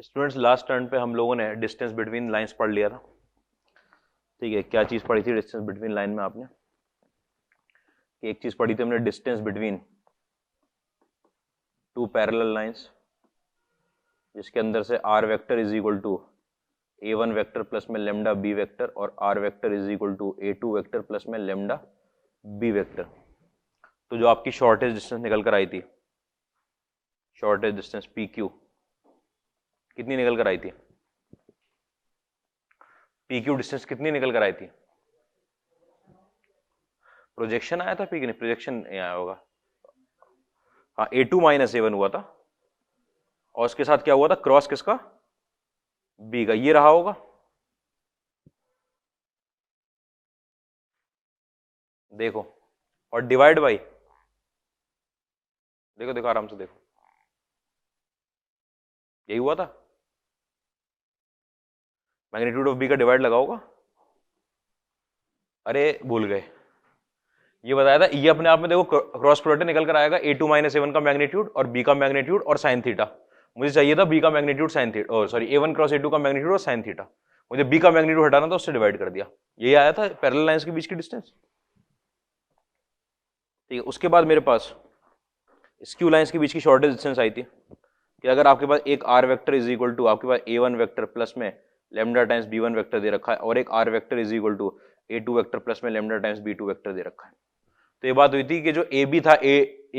Students last turn पे हम लोगों ने डिस्टेंस बिटवीन लाइंस पढ़ लिया था। ठीक है, क्या चीज पढ़ी थी डिस्टेंस बिटवीन लाइन में आपने? एक चीज पढ़ी थी हमने, distance between two parallel lines, जिसके अंदर से r vector is equal to a1 vector plus में लेमडा बी वेक्टर और r vector is equal to a2 vector plus में लेमडा बी वेक्टर। तो जो आपकी शॉर्टेज डिस्टेंस निकल कर आई थी, शॉर्टेज डिस्टेंस पी क्यू, कितनी निकल कर आई थी? पी क्यू डिस्टेंस कितनी निकल कर आई थी? प्रोजेक्शन आया था पी क्यू, नहीं प्रोजेक्शन आया होगा। हाँ, a2 माइनस a1 हुआ था और उसके साथ क्या हुआ था? क्रॉस किसका? बी का, ये रहा होगा। देखो, और डिवाइड बाई, देखो देखो आराम से देखो, यही हुआ था। मैग्नीट्यूड ऑफ बी का डिवाइड लगा होगा। अरे भूल गए, ये बताया था। ये अपने आप में देखो क्रॉस प्रोडक्ट निकल कर आएगा, a2 माइनस a1 का मैग्नीट्यूड और b का मैग्नीट्यूड और साइन थीटा। मुझे चाहिए था b का magnitude sine theta, sorry a1 cross a2 का मैग्नीट्यूड और साइन थीटा। मुझे b का मैग्नीट्यूड हटाना था, उससे डिवाइड कर दिया। यही आया था पैरेलल लाइंस के बीच की डिस्टेंस। ठीक है, उसके बाद मेरे पास स्क्यू लाइंस के बीच की शॉर्टेज डिस्टेंस आई थी कि अगर आपके पास एक r vector is equal to आपके पास a1 वेक्टर प्लस में लेमडा टाइम्स b1 वेक्टर दे रखा है और एक r vector is equal to a2 vector plus में लेमडा टाइम्स b2 वेक्टर दे रखा है। तो ये बात हुई थी कि जो ए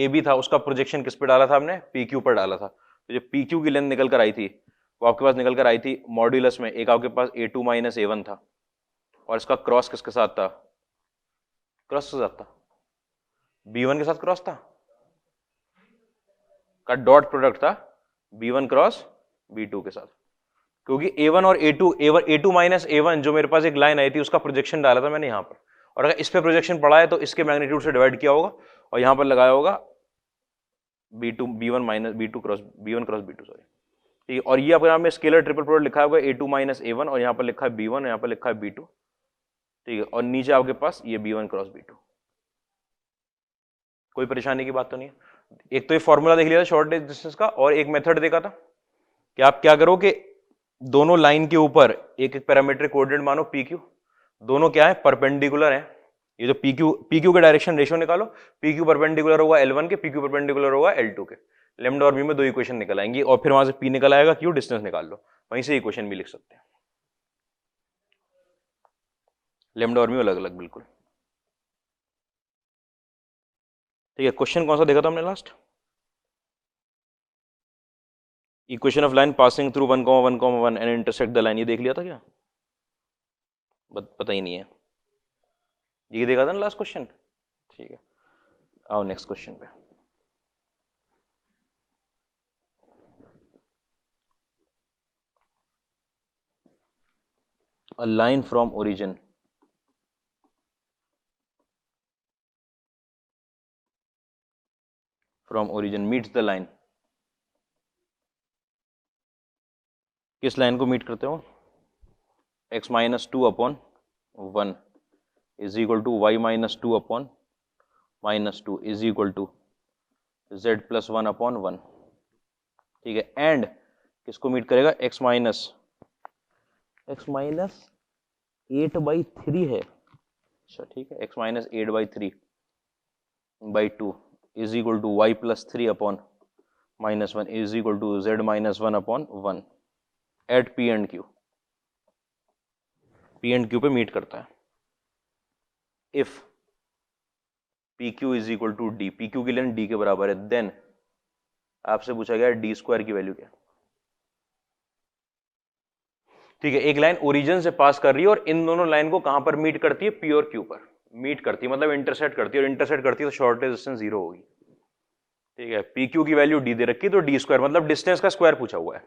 बी था उसका प्रोजेक्शन किस पे डाला था हमने? पी क्यू पर डाला था। तो जो पी क्यू की लेंथ निकल कर आई थी वो आपके पास निकल कर आई थी मॉड्यूलस में, एक आपके पास a2 माइनस a1 था और इसका क्रॉस किसके साथ था? क्रॉस के साथ था, b1 के साथ क्रॉस था, का डॉट प्रोडक्ट था b1 क्रॉस b2 के साथ। क्योंकि a1 और a2 माइनस a1 जो मेरे पास एक लाइन आई थी उसका प्रोजेक्शन डाला था मैंने यहाँ पर, और अगर इस पे प्रोजेक्शन पड़ा है तो इसके मैग्नीट्यूड से डिवाइड किया होगा और यहाँ पर लगाया होगा b1 minus b2 cross b1 cross b2, sorry. ठीक है, और ये अपने आप में स्केलर ट्रिपल प्रोडक्ट लिखा होगा a2 माइनस a1 और यहाँ पर लिखा है b1 और यहाँ पर लिखा है b2। ठीक है, और नीचे आपके पास ये b1 क्रॉस b2। कोई परेशानी की बात तो नहीं है। एक तो ये फॉर्मूला देख लिया था शॉर्ट डिस्टेंस का, और एक मेथड देखा था कि आप क्या करो कि दोनों लाइन के ऊपर एक एक पैरामीट्रिक कोऑर्डिनेट मानो पी क्यू, दोनों क्या है? परपेंडिकुलर है। ये जो पी क्यू के डायरेक्शन रेशियो निकालो, पी क्यू परपेंडिकुलर होगा L1 के, पी क्यू परपेंडिकुलर होगा L2 के। लेमडा और बी में दो इक्वेशन निकल आएंगी और फिर वहां से पी निकल आएगा, क्यू डिस्टेंस निकाल लो, वहीं से इक्वेशन भी लिख सकते हैं। लेमडा और बी अलग अलग बिल्कुल। ठीक है, क्वेश्चन कौन सा देखा था हमने last? Equation of line passing through 1,1,1 and intersect the line, ये देख लिया था क्या? पता ही नहीं है, ये देखा था ना लास्ट क्वेश्चन। ठीक है, आओ नेक्स्ट क्वेश्चन पे। A line from origin meets the line, किस लाइन को मीट करते हो? x minus 2 upon 1 is equal to y minus 2 upon minus 2 is equal to z plus 1 upon 1। ठीक है, एंड किसको मीट करेगा? x माइनस 8/3 है। अच्छा ठीक है, x minus 8/3/2 is equal to y plus 3 upon minus 1 is equal to z minus 1 upon 1 at p and q पे meet करता है। If p q is equal to d, p q की length d के बराबर है, then आपसे पूछा गया डी स्क्वायर की वैल्यू क्या? ठीक है, एक लाइन ओरिजिन से पास कर रही है और इन दोनों लाइन को कहां पर मीट करती है? पी और क्यू पर मीट करती है, मतलब इंटरसेक्ट करती है, और इंटरसेक्ट करती है तो शॉर्टेज डिस्टेंस 0 होगी। ठीक है, पी क्यू की वैल्यू डी दे रखी है तो डी स्क्वायर, मतलब डिस्टेंस का स्क्वायर पूछा हुआ है।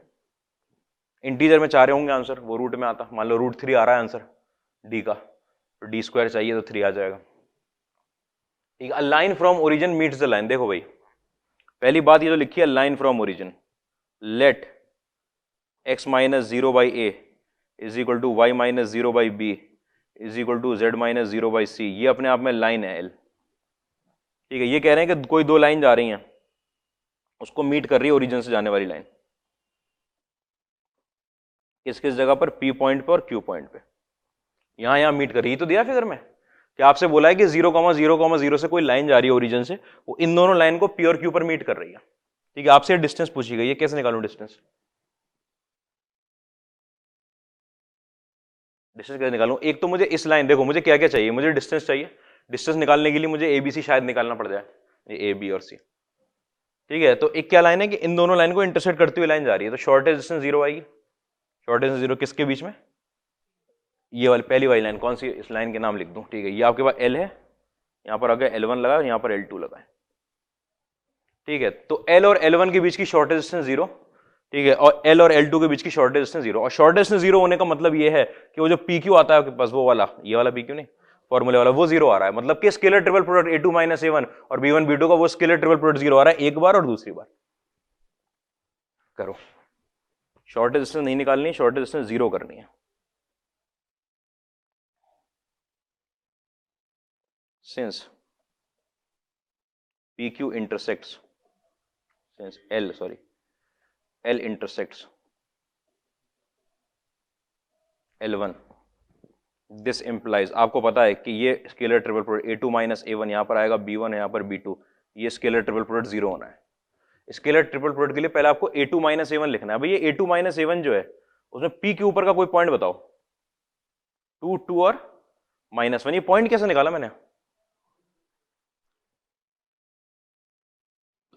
इंटीजर में 4 होंगे आंसर, वो रूट में आता, मान लो √3 आ रहा है आंसर डी का, तो डी स्क्वायर चाहिए तो 3 आ जाएगा। ठीक है, a line from origin meets the line. देखो भाई, पहली बात ये जो लिखी है line from origin, let x minus 0/a is equal to y minus 0/b is equal to z minus 0/c, ये अपने आप में लाइन है L। ठीक है, ये कह रहे हैं कि कोई दो लाइन जा रही हैं, उसको मीट कर रही है ओरिजिन से जाने वाली लाइन। किस किस जगह पर, पी पॉइंट पे और क्यू पॉइंट पे, यहां मीट कर रही है। तो दिया फिगर में कि आपसे बोला है कि 0,0,0 से कोई लाइन जा रही है ओरिजिन से, वो इन दोनों लाइन को पी और क्यू पर मीट कर रही है। ठीक है, आपसे डिस्टेंस पूछी गई है, कैसे निकालूं डिस्टेंस? डिस्टेंस कैसे निकालूं? एक तो मुझे इस लाइन, देखो मुझे क्या क्या चाहिए, मुझे डिस्टेंस चाहिए। डिस्टेंस निकालने के लिए मुझे एबीसी शायद निकालना पड़ जाए, ये ए बी और सी। ठीक है, तो एक क्या लाइन है कि इन दोनों लाइन को इंटरसेक्ट करती हुई लाइन जा रही है, तो शॉर्टेज डिस्टेंस 0 आएगी। शॉर्टेज डिस्टेंस 0 किसके बीच में? ये वाली पहली वाली लाइन, कौन सी? इस लाइन के नाम लिख दूं। ठीक है, ये आपके पास एल है, यहां पर आगे L1 लगा, यहां पर L2 लगा है। ठीक है, तो L और L1 के बीच की शॉर्टेज डिस्टेंस 0। ठीक है, और L और L2 के बीच की शॉर्टेज डिस्टेंस 0। और शॉर्टेज डिस्टेंस 0 होने का मतलब ये है कि वो जो PQ आता है आपके पास, वो वाला, ये वाला PQ नहीं, फॉर्मूले वाला, वो 0 आ रहा है। मतलब कि scalar triple product A2 minus A1 और B1 B2 का वो स्केलर ट्रिपल प्रोडक्ट 0 आ रहा है, एक बार और दूसरी बार। करो, शॉर्टेज डिस्टेंस नहीं निकालनी, शॉर्टेज डिस्टेंस 0 करनी है। Since PQ intersects, since L intersects L1, this implies, आपको पता है कि ये scalar triple product A2 minus A1 यहां पर आएगा, B1 यहां पर B2, ये स्केलर ट्रिपल प्रोडक्ट 0 होना है। स्केलर ट्रिपल प्रोडक्ट के लिए पहले आपको A2 माइनस A1 लिखना है। भाई ये A2 माइनस A1 जो है, उसमें P के ऊपर का कोई पॉइंट बताओ। 2, 2 और -1, ये पॉइंट कैसे निकाला मैंने?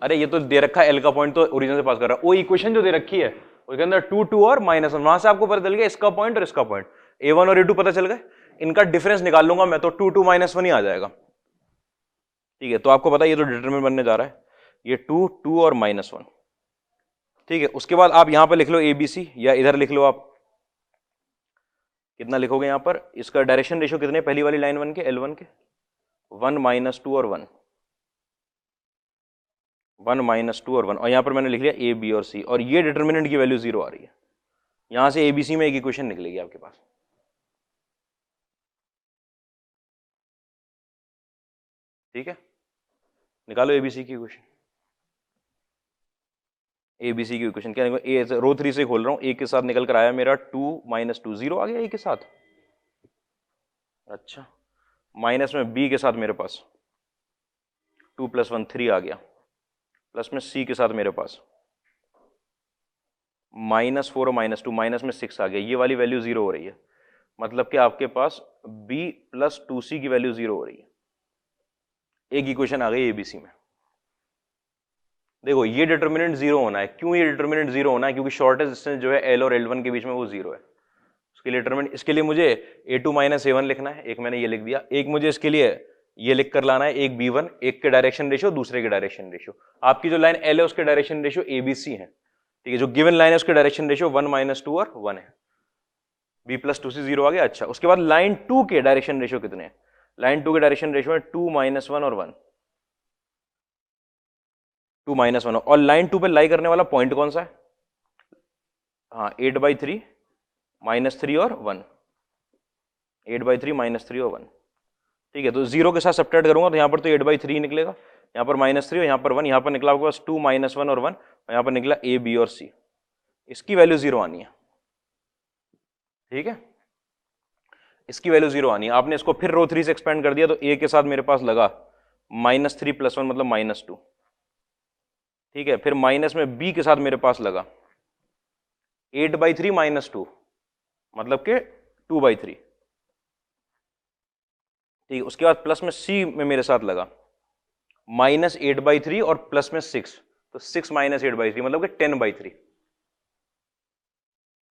अरे ये तो दे रखा है, L का पॉइंट तो ओरिजिन से पास कर रहा है, वो इक्वेशन जो दे रखी है उसके अंदर 2, 2 और -1, वहां से आपको पता चल गया इसका पॉइंट और इसका पॉइंट, A1 और A2 पता चल गए, इनका डिफरेंस निकाल लूंगा मैं, तो 2, 2 -1 ही आ जाएगा। ठीक है, तो आपको पता है ये तो डिटरमिनेंट बनने जा रहा है, ये 2, 2 और -1। ठीक है, उसके बाद आप यहां पर लिख लो ABC, या इधर लिख लो आप, कितना लिखोगे यहां पर? इसका डायरेक्शन रेशियो कितने पहली वाली लाइन 1 के, L1 के? 1 -2 और 1, 1 -2 और 1, और यहां पर मैंने लिख लिया A B और C, और ये डिटरमिनेंट की वैल्यू 0 आ रही है। यहां से ABC में एक इक्वेशन निकलेगी आपके पास। ठीक है, निकालो ABC की इक्वेशन। ABC की इक्वेशन क्या निकल, ए रो 3 से खोल रहा हूं, ए के साथ निकल कर आया मेरा 2 -2, 0 आ गया ए के साथ। अच्छा, माइनस में B के साथ मेरे पास 2 + 1 3 आ गया, प्लस में C के साथ मेरे पास -4 और -2, माइनस में 6 आ गया, ये वाली वैल्यू 0 हो रही है। मतलब कि आपके पास B + 2C की वैल्यू 0 हो रही है। एक इक्वेशन आ गई ABC में। देखो ये डिटरमिनेंट 0 होना है, क्यों ये डिटरमिनेंट 0 होना है? क्योंकि शॉर्टेज डिस्टेंस जो है L और L1 के बीच में वो 0 है। उसके लिए डिटरमिनेंट, इसके लिए मुझे A2 माइनस A1 लिखना है, एक मैंने ये लिख दिया, एक मुझे इसके लिए ये लिख कर लाना है, एक B1, एक के डायरेक्शन रेशियो, दूसरे के डायरेक्शन रेशियो। आपकी जो लाइन L है उसके डायरेक्शन रेशियो ABC है। ठीक है, जो गिवन लाइन है उसके डायरेक्शन रेशियो 1 -2 और 1 है। B + 2C 0 आ गया। अच्छा, उसके बाद लाइन 2 के डायरेक्शन रेशियो कितने हैं? लाइन 2 के डायरेक्शन रेशियो है 2 -1 और 1, 2 -1, और लाइन 2 पे लाई करने वाला पॉइंट कौन सा है? हाँ, 8/3 -3 और 1, 8/3 -3 और 1। ठीक है, तो 0 के साथ सब्ट्रैक्ट करूंगा तो यहाँ पर तो 8/3 निकलेगा, यहाँ पर -3 और यहाँ पर 1, यहाँ पर निकला आपके पास 2 -1 और 1, और यहाँ पर निकला A B और C। इसकी वैल्यू 0 आनी है। ठीक है, इसकी वैल्यू 0 आनी है। आपने इसको फिर रो 3 से एक्सपेंड कर दिया, तो A के साथ मेरे पास लगा -3 + 1 मतलब -2। ठीक है, फिर माइनस में B के साथ मेरे पास लगा 8/3 -2 मतलब के 2/3। ठीक है, उसके बाद प्लस में C में मेरे साथ लगा -8/3 और प्लस में 6, तो 6 - 8/3 मतलब कि 10/3,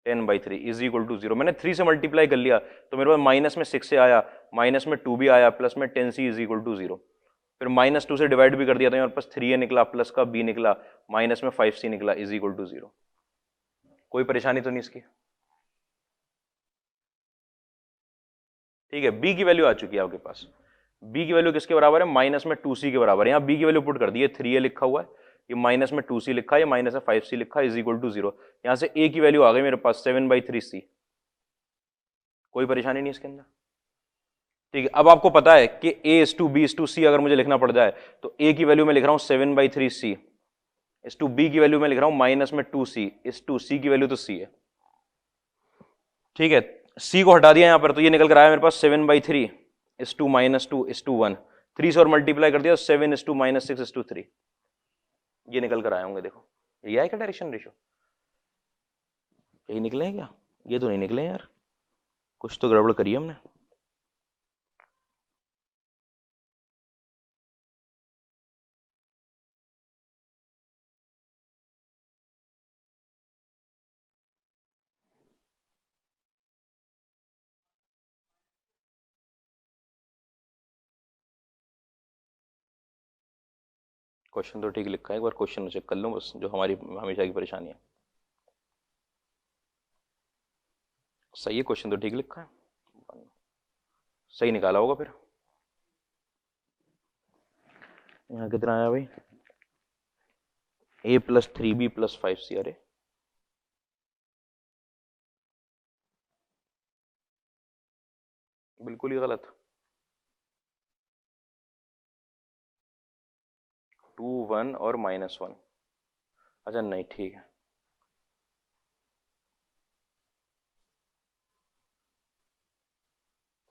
10/3 इज इक्वल टू 0। मैंने 3 से मल्टीप्लाई कर लिया तो मेरे पास माइनस में 6 से आया, माइनस में 2 भी आया, प्लस में 10C इज इक्वल टू 0। फिर -2 से डिवाइड भी कर दिया था, मेरे पास 3A निकला, प्लस का B निकला, माइनस में 5C निकला इज इक्वल टू 0। कोई परेशानी तो नहीं इसकी? ठीक है, B की वैल्यू आ चुकी है आपके पास। B की वैल्यू किसके बराबर है? -2C के बराबर है। यहाँ B की वैल्यू पुट कर दी है, 3A लिखा हुआ है, ये -2C लिखा है, ये -5C लिखा है, इज इक्वल टू 0। यहाँ से A की वैल्यू आ गई मेरे पास 7/3C। कोई परेशानी नहीं इसके अंदर। ठीक है, अब आपको पता है कि A/B B/C अगर मुझे लिखना पड़ जाए तो A की वैल्यू में लिख रहा हूँ 7/3C, B की वैल्यू में लिख रहा हूँ -2C, C की वैल्यू तो C है। ठीक है, सी को हटा दिया यहाँ पर, तो ये निकल कर आया मेरे पास 7/3 is to minus 2 is to 1, 3 से और मल्टीप्लाई कर दिया 7 is to minus 6 is to 3, ये निकल कर आए होंगे। देखो ये आया क्या डायरेक्शन रेशो, यही निकले हैं क्या? ये तो नहीं निकले यार, कुछ तो गड़बड़ करी हमने। क्वेश्चन तो ठीक लिखा है, एक बार क्वेश्चन चेक कर लो बस, जो हमारी हमेशा की परेशानी है। सही है, क्वेश्चन तो ठीक लिखा है, सही निकाला होगा फिर। यहाँ कितना आया भाई, a+3b + 5c, अरे बिल्कुल ही गलत। 2 1 और -1, अच्छा नहीं ठीक है,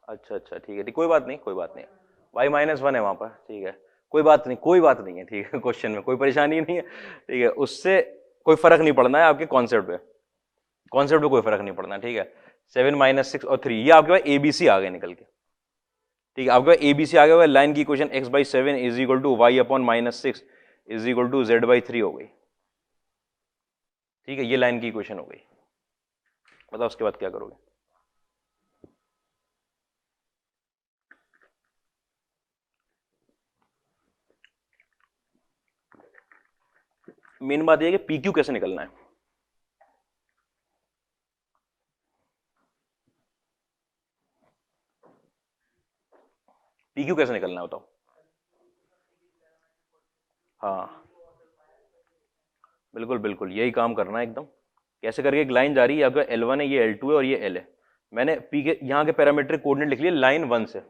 अच्छा अच्छा ठीक है, कोई बात नहीं कोई बात नहीं, y-1 है वहां पर, ठीक है कोई बात नहीं, कोई बात नहीं है, ठीक है क्वेश्चन में कोई परेशानी नहीं है, ठीक है, उससे कोई फर्क नहीं पड़ना है आपके कॉन्सेप्ट पे, कॉन्सेप्ट पे कोई फर्क नहीं पड़ना, ठीक है। 7 - 6 और 3, ये आपके पास एबीसी आ गए निकल के, ठीक है, आपके पास एबीसी आ गया हुआ, लाइन की इक्वेशन x/7 = y/-6 = z/3 हो गई, ठीक है, ये लाइन की इक्वेशन हो गई। बताओ उसके बाद क्या करोगे? मेन बात यह है कि PQ कैसे निकलना है। PQ कैसे निकलना है बताओ। हाँ बिल्कुल बिल्कुल, यही काम करना है एकदम। कैसे करके एक लाइन जा रही है, आपका L1 है, ये L2 है और ये L है। मैंने पी के यहाँ के पैरामीट्रिक कोऑर्डिनेट लिख लिए लाइन 1 से,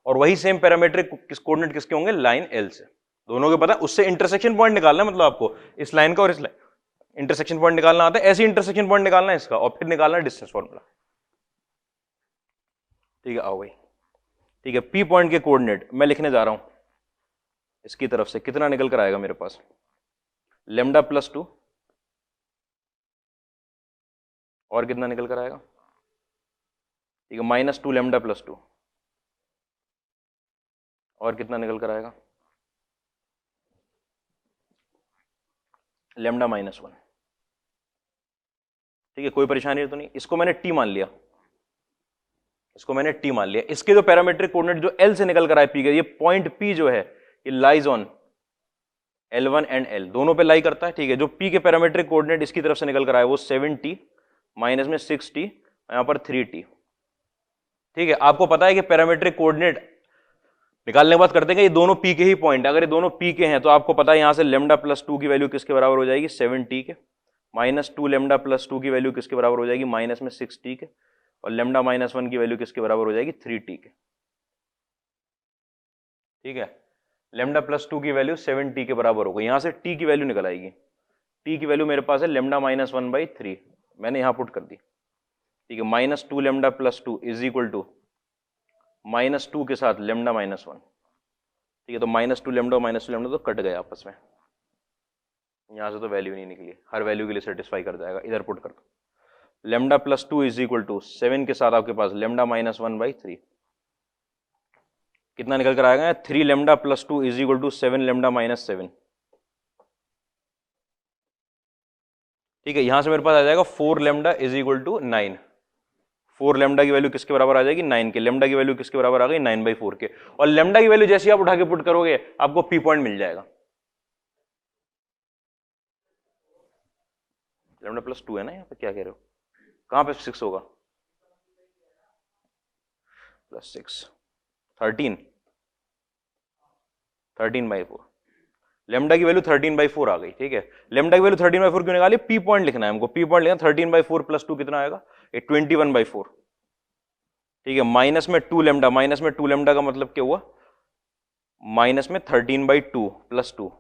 और वही सेम पैरामीट्रिक कोऑर्डिनेट किसके होंगे, लाइन L से, दोनों के पता, उससे इंटरसेक्शन पॉइंट निकालना है, मतलब आपको इस लाइन का और इस लाइन इंटरसेक्शन पॉइंट निकालना आता है, ऐसे इंटरसेक्शन पॉइंट निकालना है इसका, और फिर निकालना है डिस्टेंस फॉर्मूला। ठीक है आओ भाई, ठीक है, पी पॉइंट के कोऑर्डिनेट मैं लिखने जा रहा हूं, इसकी तरफ से कितना निकल कर आएगा मेरे पास, λ+2, और कितना निकल कर आएगा, ठीक है, -2 λ+2, और कितना निकल कर आएगा, λ-1। ठीक है, कोई परेशानी तो नहीं, इसको मैंने टी मान लिया, इसको मैंने टी मान लिया। इसके जो पैरामीट्रिक कोऑर्डिनेट जो एल से निकल कर आए पी के, ये पॉइंट पी जो है ये lies on L1 and L, दोनों पे लाई करता है, ठीक है। जो पी के पैरामीट्रिक कोऑर्डिनेट इसकी तरफ से निकल कर आए वो 7t माइनस में 6t, यहां पर 3t, ठीक है। आपको पता है कि पैरामीट्रिक कोऑर्डिनेट निकालने के बाद करते हैं ये दोनों पी के ही पॉइंट, अगर ये दोनों पी के हैं तो आपको पता है यहां से λ+2 की वैल्यू किसके बराबर हो जाएगी, 7t के, -2 λ+2 की वैल्यू किसके बराबर हो जाएगी, माइनस में 6t के, और λ-1 की वैल्यू किसके बराबर हो जाएगी, 3t के, ठीक है। λ+2 की वैल्यू 7t के बराबर होगी, यहां से t की वैल्यू निकल आएगी, t की वैल्यू मेरे पास है λ-1/3, मैंने यहां पुट कर दी, ठीक है। -2 λ+2 इज इक्वल टू -2 के साथ λ-1, ठीक है। तो -2 λ और -2 λ तो कट गए आपस में, यहां से तो वैल्यू नहीं निकली, हर वैल्यू के लिए सेटिस्फाई कर जाएगा, इधर पुट कर दो। λ+2 इज इक्वल टू 7 के साथ आपके पास λ-1/3, कितना निकल कर आएगा, 3 λ+2 इज इक्वल टू 7 λ-7, ठीक है। यहां से मेरे पास आ जाएगा 4 λ इज इक्वल टू 9, 4 λ की वैल्यू किसके बराबर आ जाएगी, 9 के, λ की वैल्यू किसके बराबर आ गई, 9/4 के, और λ की वैल्यू जैसे आप उठा के पुट करोगे आपको पी पॉइंट मिल जाएगा। λ+2 है ना, यहाँ पे क्या कह रहे हो, कहां पे 6 होगा, +6, 13/4, लेमडा की वैल्यू 13/4 आ गई, ठीक है। लेमडा की वैल्यू 13/4 क्यों निकाली, पी पॉइंट लिखना है हमको, पी पॉइंट लिखना, 13/4 + 2 कितना आएगा, 21/4, ठीक है। माइनस में 2 लेमडा, माइनस में 2 लेमडा का मतलब क्या हुआ, माइनस में 13/2 + 2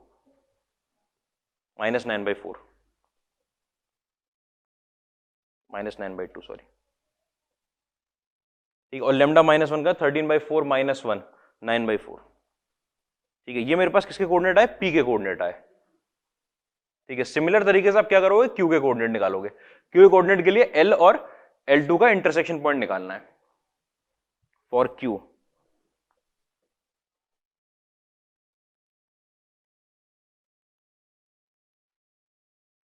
-9/4, -9/2 सॉरी, ठीक है, और लेमडा -1 का 13/4 -1 9/4। ठीक है, ये मेरे पास किसके कोऑर्डिनेट आए, पी के कोऑर्डिनेट आए। ठीक है, सिमिलर तरीके से आप क्या करोगे, क्यू के कोऑर्डिनेट निकालोगे। क्यू के कोऑर्डिनेट के लिए एल और L2 का इंटरसेक्शन पॉइंट निकालना है for Q.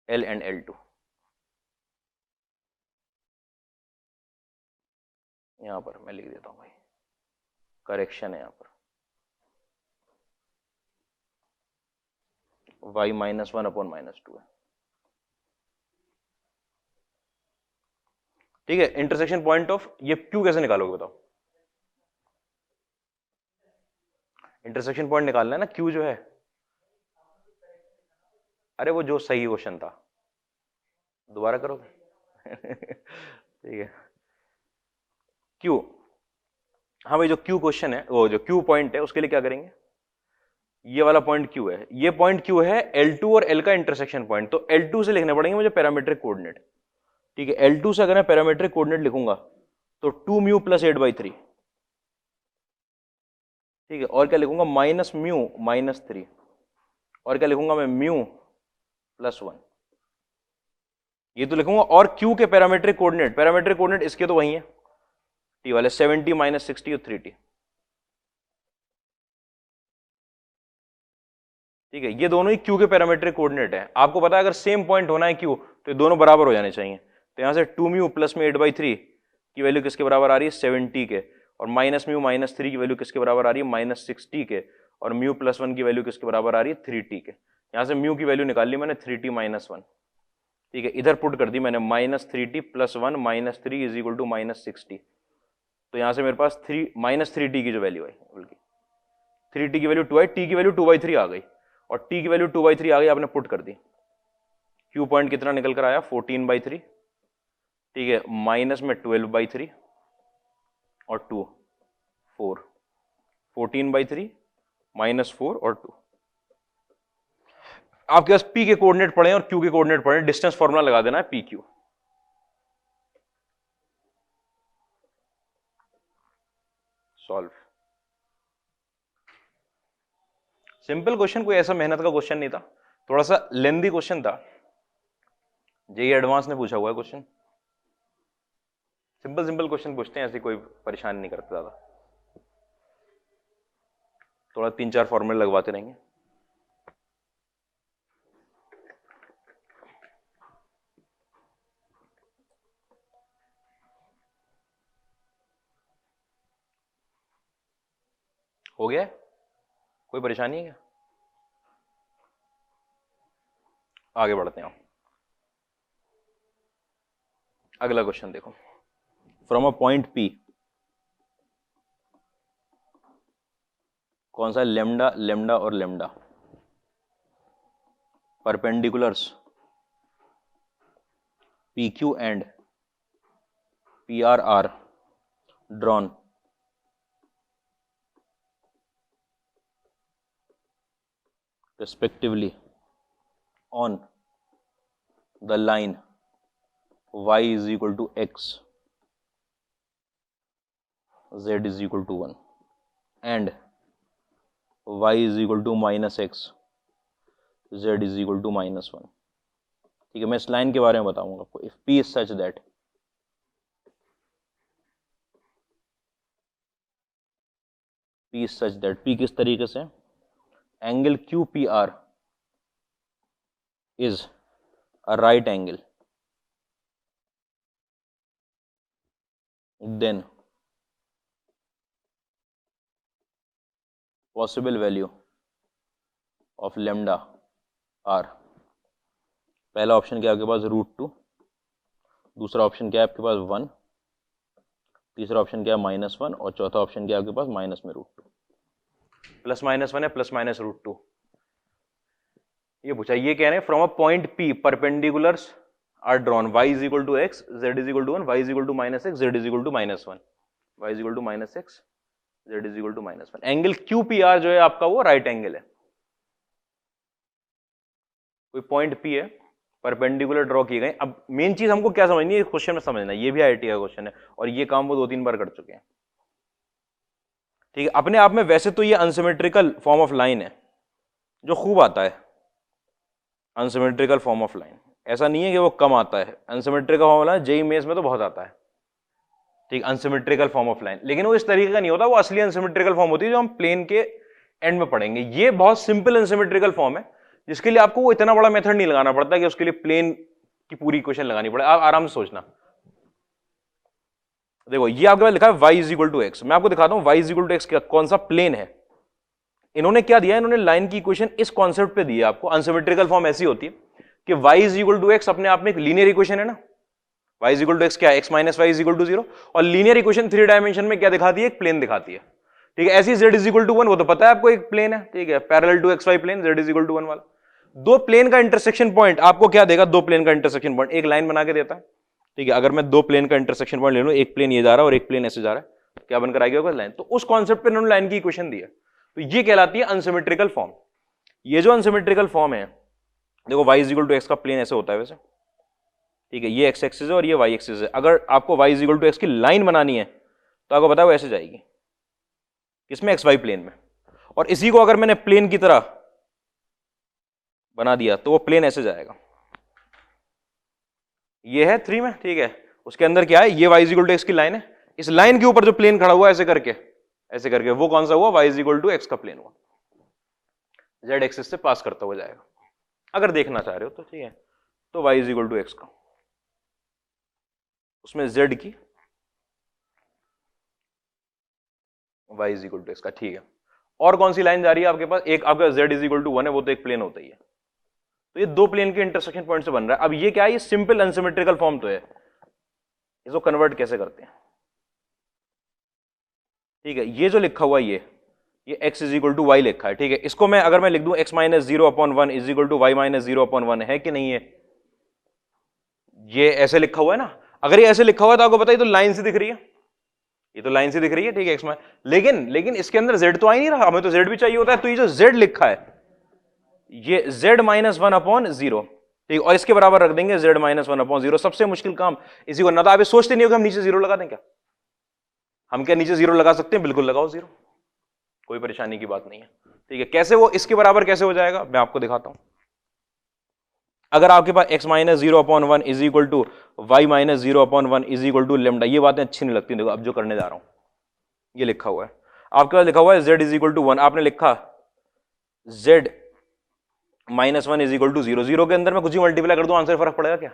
L and L2 यहां पर मैं लिख देता हूं भाई, करेक्शन है यहां पर, y -1/-2 है। ठीक है, इंटरसेक्शन पॉइंट ऑफ ये क्यू कैसे निकालोगे बताओ, इंटरसेक्शन पॉइंट निकालना है ना क्यू जो है। अरे वो जो सही क्वेश्चन था, दोबारा करोगे ठीक है, क्यू, हाँ भाई जो क्यू क्वेश्चन है, वो जो क्यू पॉइंट है उसके लिए क्या करेंगे, ये वाला पॉइंट क्यू है, ये पॉइंट क्यू है L2 और L का इंटरसेक्शन पॉइंट, तो L2 से लिखने पड़ेंगे मुझे पैरामीट्रिक कोऑर्डिनेट। ठीक है, L2 से अगर मैं पैरामीट्रिक कोऑर्डिनेट लिखूंगा तो 2 म्यू प्लस 8/3। ठीक है, और क्या लिखूंगा, माइनस म्यू -3, और क्या लिखूंगा मैं, म्यू +1, ये तो लिखूंगा। और क्यू के पैरामीट्रिक कोऑर्डिनेट इसके तो वही है, टी वाले 70 -60 और 3t। ठीक है, ये दोनों ही क्यू के पैरामीट्रिक कोऑर्डिनेट है। आपको पता है अगर सेम पॉइंट होना है क्यू तो ये दोनों बराबर हो जाने चाहिए। तो यहां से 2 म्यू प्लस में 8/3 की वैल्यू किसके बराबर आ रही है, 70 के, और माइनस म्यू -3 की वैल्यू किसके बराबर आ रही है, -60 के, और म्यू +1 की वैल्यू किसके बराबर आ रही है, 3t के। यहां से म्यू की वैल्यू निकाल ली मैंने 3t -1। ठीक है, इधर पुट कर दी मैंने -3t + 1 -3 = -60। तो यहां से मेरे पास 3t की जो वैल्यू है, बल्कि 3t की वैल्यू 2 है, t की वैल्यू 2/3 आ गई, और t की वैल्यू 2/3 आ गई, आपने पुट कर दी। क्यू पॉइंट कितना निकल कर आया, 14/3। ठीक है, माइनस में 12/3 और 2 4, 14/3 -4 और 2। आपके पास p के कोऑर्डिनेट पड़े और q के कोऑर्डिनेट पड़े, डिस्टेंस फॉर्मूला लगा देना है P Q. Solve. Simple question, कोई ऐसा मेहनत का क्वेश्चन नहीं था, थोड़ा सा लेंदी क्वेश्चन था, जेईई एडवांस ने पूछा हुआ है क्वेश्चन। सिंपल क्वेश्चन पूछते हैं, ऐसी कोई परेशान नहीं करते ज्यादा, थोड़ा 3-4 फॉर्मूले लगवाते रहेंगे। हो गया, कोई परेशानी है क्या, आगे बढ़ते हैं। अगला क्वेश्चन देखो, फ्रॉम अ पॉइंट P, कौन सा, लेमडा, लेमडा और lambda, perpendiculars PQ and PR are drawn respectively on the line y = x, z = 1 and y = -x, z = -1। ठीक है, मैं इस लाइन के बारे में बताऊंगा आपको। If P is such that P किस तरीके से, angle QPR is a right angle, then possible value of lambda r, पहला ऑप्शन क्या है आपके पास, √2, दूसरा ऑप्शन क्या है आपके पास 1, तीसरा ऑप्शन क्या है -1, और चौथा ऑप्शन क्या है आपके पास माइनस में √2, +-1 है, +-√2। ये पूछा, ये कह रहे हैं from a point P perpendiculars are drawn y = x, z = 1, y = -x, z = -1, y = -x, z = -1। Angle QPR जो है आपका वो राइट एंगल है। कोई पॉइंट P है, परपेंडिकुलर ड्रॉ किए गए। अब मेन चीज हमको क्या समझनी है, क्वेश्चन में समझना है, ये भी IIT का क्वेश्चन है और ये काम वो 2-3 बार कर चुके हैं। ठीक है। अपने आप में वैसे तो ये अनसिमेट्रिकल फॉर्म ऑफ लाइन है जो खूब आता है, अनसिमेट्रिकल फॉर्म ऑफ लाइन, ऐसा नहीं है कि वो कम आता है, unsymmetrical form of line JEE mains में तो बहुत आता है, ठीक, अनसिमेट्रिकल फॉर्म ऑफ लाइन, लेकिन वो इस तरीके का नहीं होता, वो असली अनसिमेट्रिकल फॉर्म होती है जो हम प्लेन के एंड में पढ़ेंगे। ये बहुत सिंपल अनसिमेट्रिकल फॉर्म है जिसके लिए आपको वो इतना बड़ा मेथड नहीं लगाना पड़ता कि उसके लिए प्लेन की पूरी इक्वेशन लगानी पड़े, आप आराम से सोचना। देखो ये आपके पास लिखा है y is equal to x, मैं आपको दिखाता हूं y is equal to x कौन सा प्लेन है। इन्होंने क्या दिया, इन्होंने लाइन की इक्वेशन इस कॉन्सेप्ट पे दी है आपको। अनसिमेट्रिकल फॉर्म ऐसी होती है कि y is equal to x अपने आप में एक लीनियर इक्वेशन है ना, y is equal to x क्या है, x minus y is equal to 0, और लीनियर इक्वेशन 3 डायमेंशन में क्या दिखाती है, एक प्लेन दिखाती है, ठीक है। ऐसी z इज इक्वल टू 1, वो तो पता है आपको, एक प्लेन है, ठीक है, parallel to xy plane, z is equal to 1 वाला। दो प्लेन का इंटरसेक्शन पॉइंट आपको क्या देगा, दो प्लेन का इंटरसेक्शन पॉइंट एक लाइन बना के देता है, ठीक है। अगर मैं दो प्लेन का इंटरसेक्शन पॉइंट ले लूं, एक प्लेन ये जा रहा है और एक प्लेन ऐसे जा रहा है, क्या बनकर आएगा होगा, लाइन। तो उस कॉन्सेप्ट पे इन्होंने लाइन की इक्वेशन दी है, तो ये कहलाती है अनसिमेट्रिकल फॉर्म। ये जो अनसिमेट्रिकल फॉर्म है, देखो y is equal to x का प्लेन ऐसे होता है वैसे, ठीक है, ये एक्स एक्सिस है और ये वाई एक्सिस है। अगर आपको y is equal to x की लाइन बनानी है तो आपको पता है वो ऐसे जाएगी, किसमें, एक्स वाई प्लेन में। और इसी को अगर मैंने प्लेन की तरह बना दिया तो वो प्लेन ऐसे जाएगा, ये है 3 में, ठीक है। उसके अंदर क्या है, ये y is equal to x की लाइन है, इस लाइन के ऊपर जो प्लेन खड़ा हुआ है ऐसे करके वो कौन सा हुआ, y is equal to x का प्लेन हुआ, z एक्सिस से पास करता हुआ जाएगा। अगर देखना चाह रहे हो तो ठीक है, तो y is equal to x का, उसमें z की y is equal to x का, ठीक है। और कौन सी लाइन जा रही है आपके पास, एक आपका z इज इक्वल टू 1 है, वो तो एक प्लेन होता ही है, तो ये दो प्लेन के इंटरसेक्शन पॉइंट से बन रहा है। अब ये क्या है, ये सिंपल अनसिमेट्रिकल फॉर्म तो है, इसको कन्वर्ट कैसे करते हैं, ठीक है। ये जो लिखा हुआ ये x is equal to y लिखा है, ठीक है। इसको मैं अगर मैं लिख दूं x minus 0/1 is equal to y minus 0/1 है कि नहीं है, ये ऐसे लिखा हुआ है ना। अगर ये ऐसे लिखा हुआ है तो आपको पता है, तो लाइन से दिख रही है, ये तो लाइन से दिख रही है, ठीक है, x में, लेकिन इसके अंदर z तो आ ही नहीं रहा, हमें तो z भी चाहिए होता है। तो ये जो z लिखा है ये z माइनस 1/0, ठीक, और इसके बराबर रख देंगे z माइनस 1/0। सबसे मुश्किल काम इसी को, ना तो आप सोचते नहीं हो कि हम नीचे 0 लगा दें, क्या हम क्या नीचे 0 लगा सकते हैं, बिल्कुल लगाओ 0, कोई परेशानी की बात नहीं है, ठीक है। कैसे वो इसके बराबर कैसे हो जाएगा, मैं आपको दिखाता हूं। अगर आपके पास x minus 0/1 is equal to y minus 0/1 is equal to lambda, ये बातें अच्छी नहीं लगती। देखो अब जो करने जा रहा हूं, ये लिखा हुआ है आपके पास, लिखा हुआ है z इज इक्वल टू 1, आपने लिखा z minus 1 is equal to 0, 0 के अंदर मैं कुछ ही मल्टीप्लाई कर दूं, आंसर फर्क पड़ेगा क्या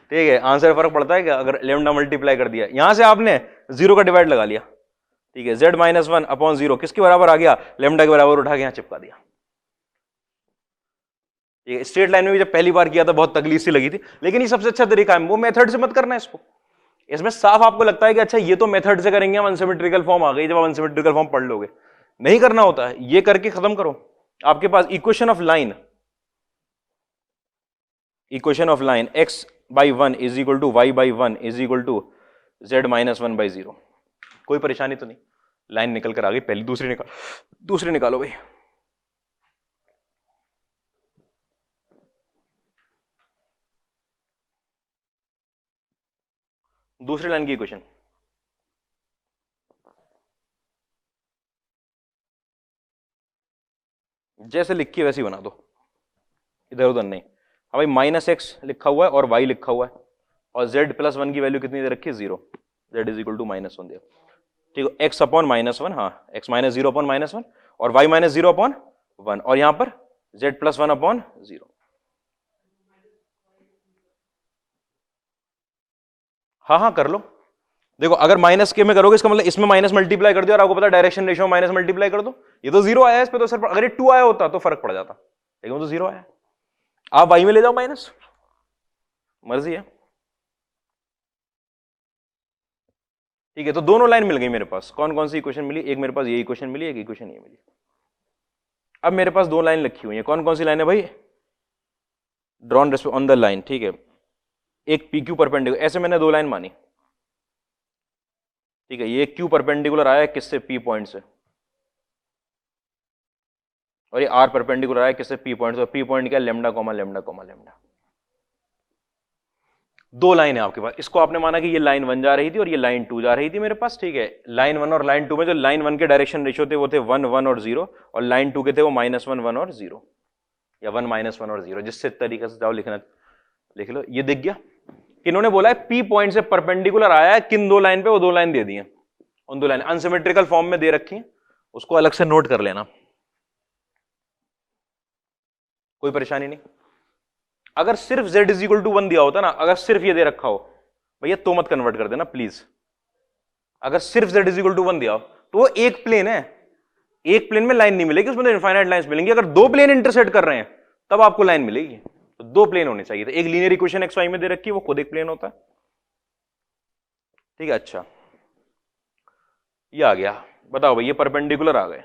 ठीक है, आंसर फर्क पड़ता है क्या, अगर लेमडा मल्टीप्लाई कर दिया, यहां से आपने 0 का डिवाइड लगा लिया, ठीक है, z माइनस 1/0 किसके बराबर आ गया, लेमडा के बराबर उठा के यहां चिपका दिया, ठीक है। स्ट्रेट लाइन में भी जब पहली बार किया था बहुत तकलीफ सी लगी थी, लेकिन ये सबसे अच्छा तरीका है, वो मेथड से मत करना इसको। इसमें साफ आपको लगता है कि अच्छा ये तो मेथड से करेंगे हम, अनसिमेट्रिकल फॉर्म आ गई, जब आप अनसिमेट्रिकल फॉर्म पढ़ लोगे, नहीं करना होता है, ये करके खत्म करो। आपके पास equation of line x/1 is equal to y/1 is equal to z minus 1/0, कोई परेशानी तो नहीं, लाइन निकल कर आ गई। पहली दूसरी निकालो भाई। दूसरी लाइन की इक्वेशन, जैसे लिखी है वैसे ही बना दो, इधर उधर नहीं। हाँ भाई, माइनस एक्स लिखा हुआ है और y लिखा हुआ है, और z प्लस 1 की वैल्यू कितनी दे रखी है, 0, z is equal to minus 1 दे, ठीक है, x अपॉन माइनस 1, हाँ x माइनस 0 अपॉन माइनस 1 और y माइनस 0/1, और यहां पर z प्लस 1/0। हाँ हाँ कर लो। देखो अगर माइनस के में करोगे, इसका मतलब इसमें माइनस मल्टीप्लाई कर दो, और आपको पता है डायरेक्शन रेशियो माइनस मल्टीप्लाई कर दो, ये तो 0 आया है इस पे, तो सर अगर ये 2 आया होता तो फर्क पड़ जाता, लेकिन वो तो 0 आया। आप y में ले जाओ माइनस, मर्जी है, ठीक है। तो दोनों लाइन मिल गई मेरे पास। कौन कौन सी इक्वेशन मिली, एक मेरे पास ये इक्वेशन मिली, एक इक्वेशन ये मिली। अब मेरे पास दो लाइन लिखी हुई है, कौन कौन सी लाइन है भाई, ड्रॉन ऑन द लाइन, ठीक है, एक पी क्यू परपेंडिकुलर, ऐसे मैंने दो लाइन मानी, ठीक है। ये क्यू परपेंडिकुलर आया है किससे, पी पॉइंट से, और ये आर परपेंडिकुलर आया किससे, पी पॉइंट से। पी पॉइंट क्या, lambda comma lambda comma lambda. दो लाइन है आपके पास, इसको आपने माना कि ये लाइन 1 जा रही थी और ये लाइन 2 जा रही थी मेरे पास, ठीक है। लाइन 1 और लाइन 2 में जो लाइन 1 के डायरेक्शन रेशियो थे वो थे 1 1 और 0, और लाइन 2 के थे वो -1 1 और 0, या 1 -1 और 0, जिससे तरीके से जाओ लिखना लिख लो। ये दिख गया कि इन्होंने बोला है पी पॉइंट से परपेंडिकुलर आया है, किन दो लाइन पे, वो दो लाइन दे दी है, उन दो लाइन अनसिमेट्रिकल फॉर्म में दे रखी है, उसको अलग से नोट कर लेना, कोई परेशानी नहीं। अगर सिर्फ z इज इक्वल टू 1 दिया होता ना, अगर सिर्फ ये दे रखा हो भैया तो मत कन्वर्ट कर देना प्लीज। अगर सिर्फ z इज इक्वल टू 1 दिया हो तो वो एक प्लेन है, एक प्लेन में लाइन नहीं मिलेगी, उसमें तो इनफाइनाइट लाइंस मिलेंगी। अगर दो प्लेन इंटरसेक्ट कर रहे हैं तब आपको लाइन मिलेगी, तो दो प्लेन होने चाहिए। तो एक लीनियर इक्वेशन xy में दे रखी है, वो खुद एक प्लेन होता है, ठीक है। अच्छा ये आ गया, बताओ भाई ये परपेंडिकुलर आ गए,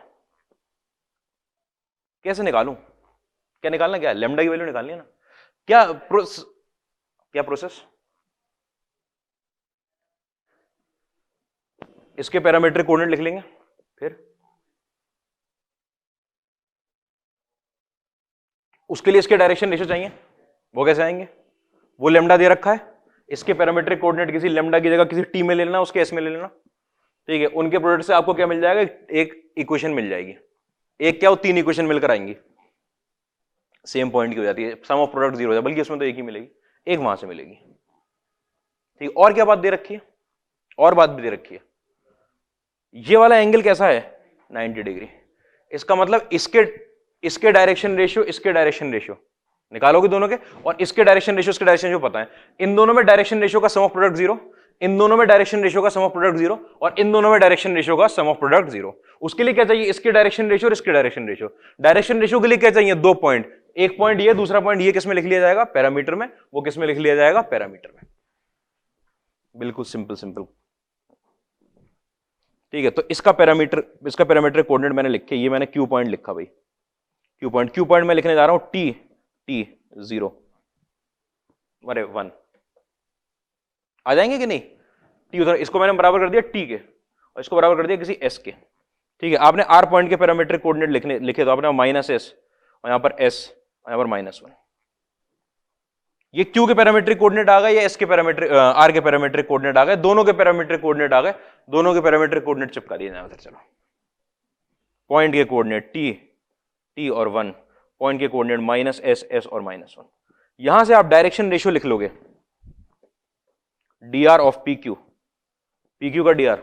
कैसे निकालूं? क्या निकालना, क्या लैम्डा की वैल्यू निकालनी है ना, क्या प्रोसेस? इसके पैरामीट्रिक कोऑर्डिनेट लिख लेंगे, फिर उसके लिए इसके डायरेक्शन रेशियो चाहिए, वो कैसे आएंगे? वो लैम्डा दे रखा है, इसके पैरामीट्रिक कोऑर्डिनेट किसी लैम्डा की जगह किसी टी में ले लेना, उसके एस में ले लेना, ठीक है। उनके प्रोडक्ट से आपको क्या मिल जाएगा? एक इक्वेशन मिल जाएगी, एक क्या, वो तीन इक्वेशन मिलकर आएंगी, सेम पॉइंट की हो जाती है, सम ऑफ प्रोडक्ट 0 है, बल्कि उसमें तो एक ही मिलेगी, एक वहां से मिलेगी, ठीक। और क्या बात दे रखी है? और बात भी दे रखी है, ये वाला एंगल कैसा है? 90 डिग्री। इसका मतलब इसके डायरेक्शन रेशियो, इसके डायरेक्शन रेशियो निकालोगे दोनों के, और इसके डायरेक्शन रेशियो, इसके डायरेक्शन रेशियो पता है। इन दोनों में डायरेक्शन रेशियो का सम ऑफ प्रोडक्ट 0, इन दोनों में डायरेक्शन रेशियो का सम ऑफ प्रोडक्ट 0, और इन दोनों में डायरेक्शन रेशियो का सम ऑफ प्रोडक्ट 0। उसके लिए क्या चाहिए? इसके डायरेक्शन रेशियो और इसके डायरेक्शन रेशियो। डायरेक्शन रेशियो के लिए क्या चाहिए? दो पॉइंट, एक पॉइंट ये, दूसरा पॉइंट ये, किस में लिख लिया जाएगा? पैरामीटर में। वो किस में लिख लिया जाएगा? पैरामीटर में। बिल्कुल सिंपल सिंपल, ठीक है। तो इसका पैरामीटर कोऑर्डिनेट मैंने लिखे, ये मैंने क्यू पॉइंट लिखा भाई, क्यू पॉइंट मैं लिखने जा रहा हूं टी 0, अरे 1 आ जाएंगे कि नहीं? टी उधर, इसको मैंने बराबर कर दिया टी के, और इसको बराबर कर दिया किसी एस के, ठीक है। आपने आर पॉइंट के पैरामीट्रिक कोऑर्डिनेट लिखे, तो आपने -s और यहां पर s और यहां पर -1। ये क्यू के पैरामीट्रिक कोऑर्डिनेट आ गए या एस के पैरामीट्रिक, आर के पैरामीट्रिक कोऑर्डिनेट आ गए, दोनों के पैरामीट्रिक कोऑर्डिनेट आ गए, दोनों के पैरामीट्रिक कोऑर्डिनेट चिपका दिए जाए उधर। चलो पॉइंट के कोऑर्डिनेट टी और 1, पॉइंट के कोऑर्डिनेट -s और -1। यहां से आप डायरेक्शन रेशियो लिख लोगे, dr ऑफ pq का dr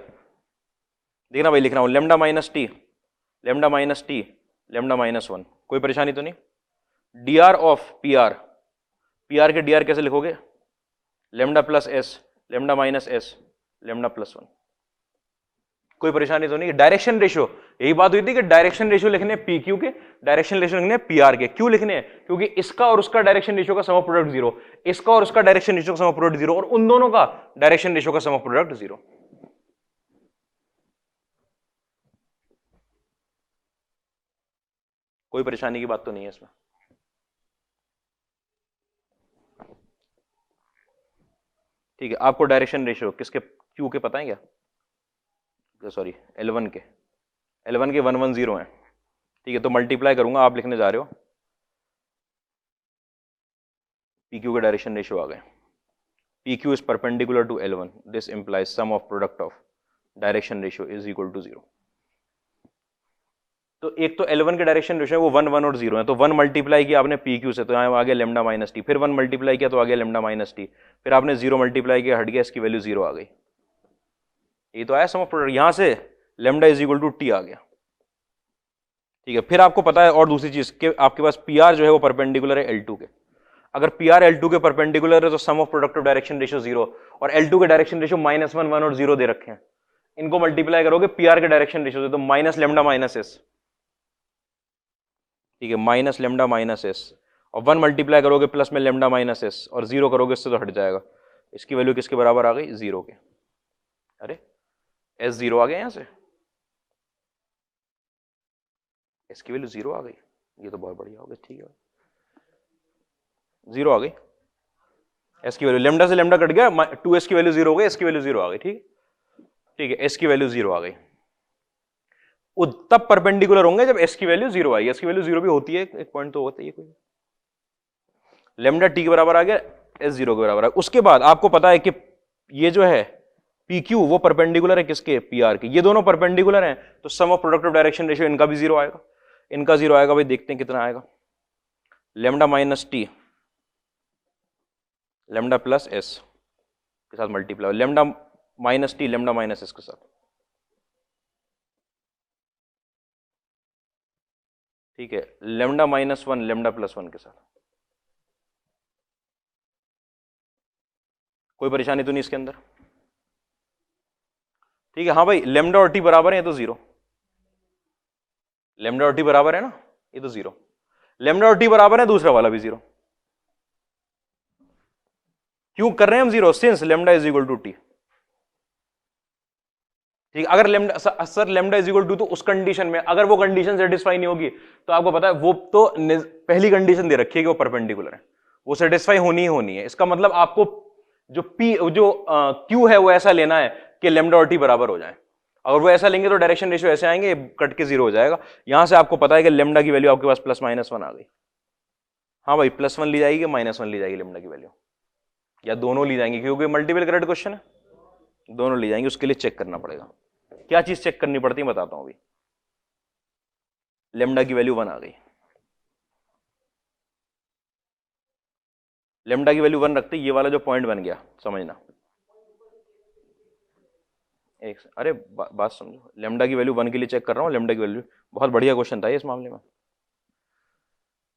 देखना भाई, लिख रहा हूं lambda minus T, lambda minus T, lambda -1, कोई परेशानी तो नहीं? dr ऑफ pr के dr कैसे लिखोगे? Lambda plus s, lambda minus s, lambda plus 1, कोई परेशानी तो नहीं? डायरेक्शन रेशियो, यही बात हुई थी कि डायरेक्शन रेशियो लिखने पी क्यू के, डायरेक्शन रेशियो लिखने पी आर के। क्यों लिखने हैं? क्योंकि इसका और उसका डायरेक्शन रेशियो का सम ऑफ प्रोडक्ट 0, इसका और उसका डायरेक्शन रेशियो का सम ऑफ प्रोडक्ट 0, और उन दोनों का डायरेक्शन रेशियो का सम ऑफ प्रोडक्ट 0। कोई परेशानी की बात तो नहीं है इसमें? ठीक है। आपको डायरेक्शन रेशियो किसके, क्यू के पता है क्या? सॉरी L1 के 110 है, ठीक है। तो मल्टीप्लाई करूंगा, आप लिखने जा रहे हो PQ के डायरेक्शन रेशियो आ गए, PQ is perpendicular to L1, this implies sum of product of direction ratio is equal to 0। तो एक तो L1 के डायरेक्शन रेशियो है वो 1 1 और 0 है, तो 1 मल्टीप्लाई किया आपने PQ से, तो यहाँ आ गया लैम्डा माइनस टी, फिर 1 मल्टीप्लाई किया तो आ गया लैम्डा माइनस टी, फिर आपने 0 मल्टीप्लाई किया, हट गया, इसकी वैल्यू 0 आ गई। ये तो आया सम ऑफ प्रोडक्ट, यहां से lambda is equal to T आ गया, ठीक है। फिर आपको पता है और दूसरी चीज कि आपके पास PR जो है वो परपेंडिकुलर है L2 के। अगर PR L2 के परपेंडिकुलर है तो sum of product of direction ratio 0, और L2 के डायरेक्शन रेशियो -1 1 और 0 दे रखे हैं। इनको मल्टीप्लाई करोगे PR के डायरेक्शन रेशियो से, तो माइनस लैम्डा माइनस एस, ठीक है, माइनस लैम्डा माइनस एस, और 1 मल्टीप्लाई करोगे प्लस में लैम्डा माइनस एस, और 0 करोगे इससे तो हट जाएगा। इसकी वैल्यू किसके बराबर आ गई? 0 के। अरे S 0 आ गया यहां से, S की वैल्यू 0 आ गई, ये तो बहुत बढ़िया हो गया, ठीक है। 0 आ गई, S की वैल्यू, लैम्डा से लैम्डा कट गया, 2S की वैल्यू 0 हो गई, S की वैल्यू 0 आ गई, ठीक है। S की वैल्यू 0 आ गई, वो तब परपेंडिकुलर होंगे जब S की वैल्यू 0 आई। S की वैल्यू 0 भी होती है, एक पॉइंट तो होता है कोई। लैम्डा टी के बराबर आ गया एस जीरो के बराबर है। उसके बाद आपको पता है कि ये जो है पी क्यू वो परपेंडिकुलर है किसके, पी आर के। ये दोनों परपेंडिकुलर हैं तो sum of product of direction ratio इनका भी जीरो आएगा, इनका जीरो आएगा। भाई देखते हैं कितना आएगा, lambda minus T lambda plus S के साथ multiply, lambda minus T lambda minus S के साथ, ठीक है, lambda minus one lambda plus one के साथ। कोई परेशानी तो नहीं इसके अंदर, ठीक है। हाँ भाई लेमडा और टी बराबर है तो जीरो, लेमडा और टी बराबर है ना, ये तो जीरो, लेमडा और टी बराबर है, दूसरा वाला भी जीरो। क्यों कर रहे हैं हम zero, since lambda is equal to t, ठीक। अगर lambda sir lambda is equal to, तो उस कंडीशन में अगर वो कंडीशन सेटिस्फाई नहीं होगी तो आपको पता है वो तो पहली कंडीशन दे रखी है कि वो परपेंडिकुलर है, वो सेटिस्फाई होनी ही होनी है। इसका मतलब आपको जो पी जो क्यू है वो ऐसा लेना है कि लेमडा और टी बराबर हो जाए। अगर वो ऐसा लेंगे तो डायरेक्शन रेशियो ऐसे आएंगे, कट के जीरो हो जाएगा। यहां से आपको पता है कि लेमडा की वैल्यू आपके पास प्लस माइनस वन आ गई। हाँ भाई प्लस वन ली जाएगी, माइनस वन ली जाएगी लेमडा की वैल्यू, या दोनों ली जाएंगी, क्योंकि मल्टीपल करेक्ट क्वेश्चन है, दोनों ली जाएंगी। उसके लिए चेक करना पड़ेगा, क्या चीज चेक करनी पड़ती है बताता हूं अभी। लेमडा की वैल्यू वन आ गई, लेमडा की वैल्यू वन रखते ये वाला जो पॉइंट बन गया, समझना एक, अरे बात समझो, लेमडा की वैल्यू वन के लिए चेक कर रहा हूं, लेमडा की वैल्यू, बहुत बढ़िया क्वेश्चन था ये इस मामले में।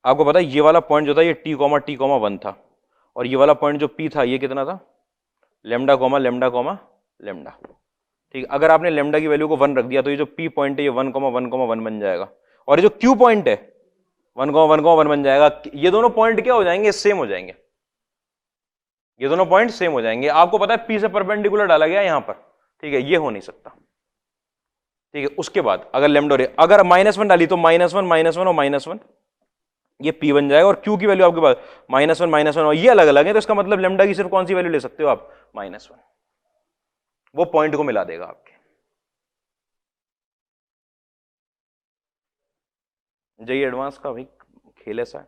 आपको पता है ये वाला पॉइंट जो था ये टी कॉमा वन था, और ये वाला पॉइंट जो पी था ये कितना था, lambda comma lambda comma lambda, ठीक। अगर आपने लेमडा की वैल्यू को वन रख दिया तो ये जो पी पॉइंट है ये वन कॉमा वन बन जाएगा, और ये जो क्यू पॉइंट है वन कॉमा वन बन जाएगा। ये दोनों पॉइंट क्या हो जाएंगे, सेम हो जाएंगे, ये दोनों पॉइंट सेम हो जाएंगे। आपको पता है पी से परपेंडिकुलर डाला गया यहां पर, ठीक है, ये हो नहीं सकता, ठीक है। उसके बाद अगर लेमडा अगर माइनस वन डाली तो माइनस वन और माइनस वन, ये पी बन जाएगा, और क्यू की वैल्यू आपके पास माइनस वन और ये अलग अलग है, तो इसका मतलब लेमडा की सिर्फ कौन सी वैल्यू ले सकते हो आप, माइनस वन, वो पॉइंट को मिला देगा आपके। जेई एडवांस का भाई खेल ऐसा है,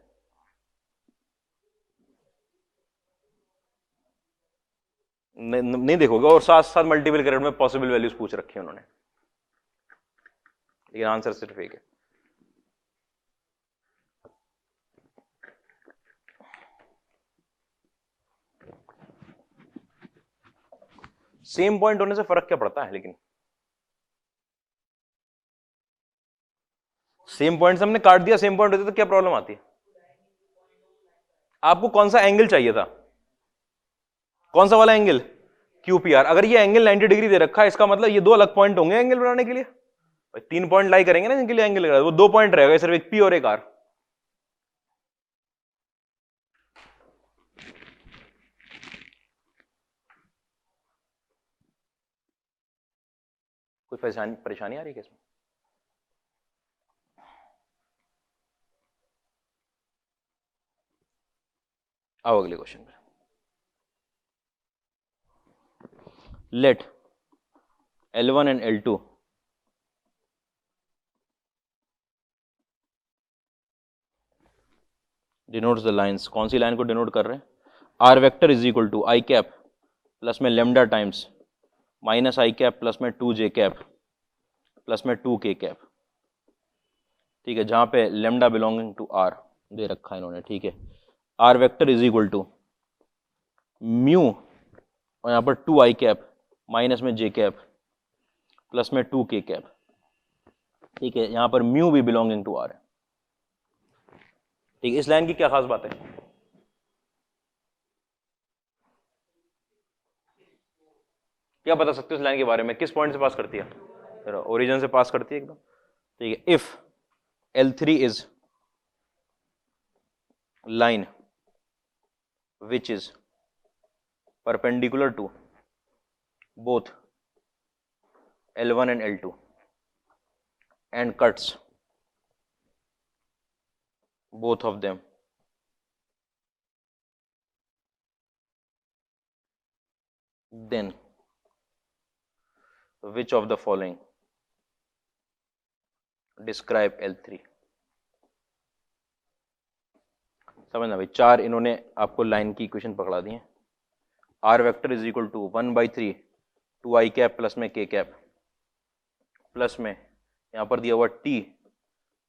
नहीं देखोगे, और साथ साथ मल्टीपल करेक्ट में पॉसिबल वैल्यूज पूछ रखी है उन्होंने, लेकिन आंसर सिर्फ एक है। सेम पॉइंट होने से फर्क क्या पड़ता है, लेकिन सेम पॉइंट से हमने काट दिया, सेम पॉइंट होते तो क्या प्रॉब्लम आती है। आपको कौन सा एंगल चाहिए था, कौन सा वाला एंगल, क्यूपीआर। अगर ये एंगल 90 डिग्री दे रखा है, इसका मतलब ये दो अलग पॉइंट होंगे एंगल बनाने के लिए। भाई तीन पॉइंट लाई करेंगे ना जिनके लिए एंगल, वो दो पॉइंट रहेगा, सिर्फ एक पी और एक आर। कोई परेशानी आ रही है इसमें। आओ अगले क्वेश्चन पे। Let L1 and L2 denotes the lines. कौन सी लाइन को डिनोट कर रहे हैं, r vector is equal to i cap plus में lambda times minus i cap plus में 2j कैप प्लस में 2k कैप, ठीक है, जहां पे लेमडा बिलोंगिंग टू आर दे रखा है इन्होंने, ठीक है। R vector is equal to mu और यहां पर 2i कैप माइनस में j कैप प्लस में 2k कैप, ठीक है। यहां पर म्यू भी बिलोंगिंग टू आर है, ठीक है। इस लाइन की क्या खास बात है, क्या बता सकते हो इस लाइन के बारे में, किस पॉइंट से पास करती है, ओरिजिन से पास करती है एकदम, ठीक है। If L3 is line which is perpendicular to both L1 and L2 and cuts both of them, then which of the following describe L3। समझना भाई, 4 इन्होंने आपको लाइन की इक्वेशन पकड़ा दी है। R vector is equal to 1/3 2i cap plus में k cap plus में यहाँ पर दिया हुआ t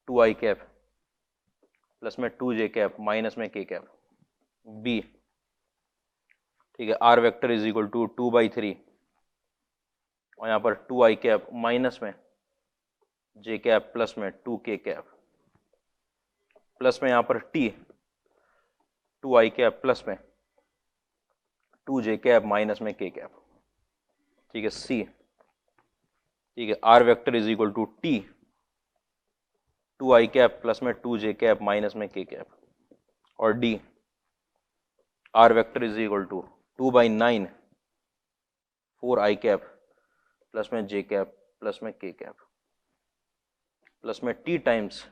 2i कैप प्लस में 2j कैप माइनस में k कैप b। ठीक है, r vector is equal to 2/3 और यहाँ पर 2i कैप माइनस में j कैप प्लस में 2k कैप प्लस में यहाँ पर t 2i कैप प्लस में 2j कैप माइनस में k कैप। ठीक है, c। ठीक है, r vector is equal to t 2i cap plus में 2j कैप माइनस में k कैप और d r vector is equal to 2/9 4i cap plus में j कैप प्लस में k कैप प्लस में t टाइम्स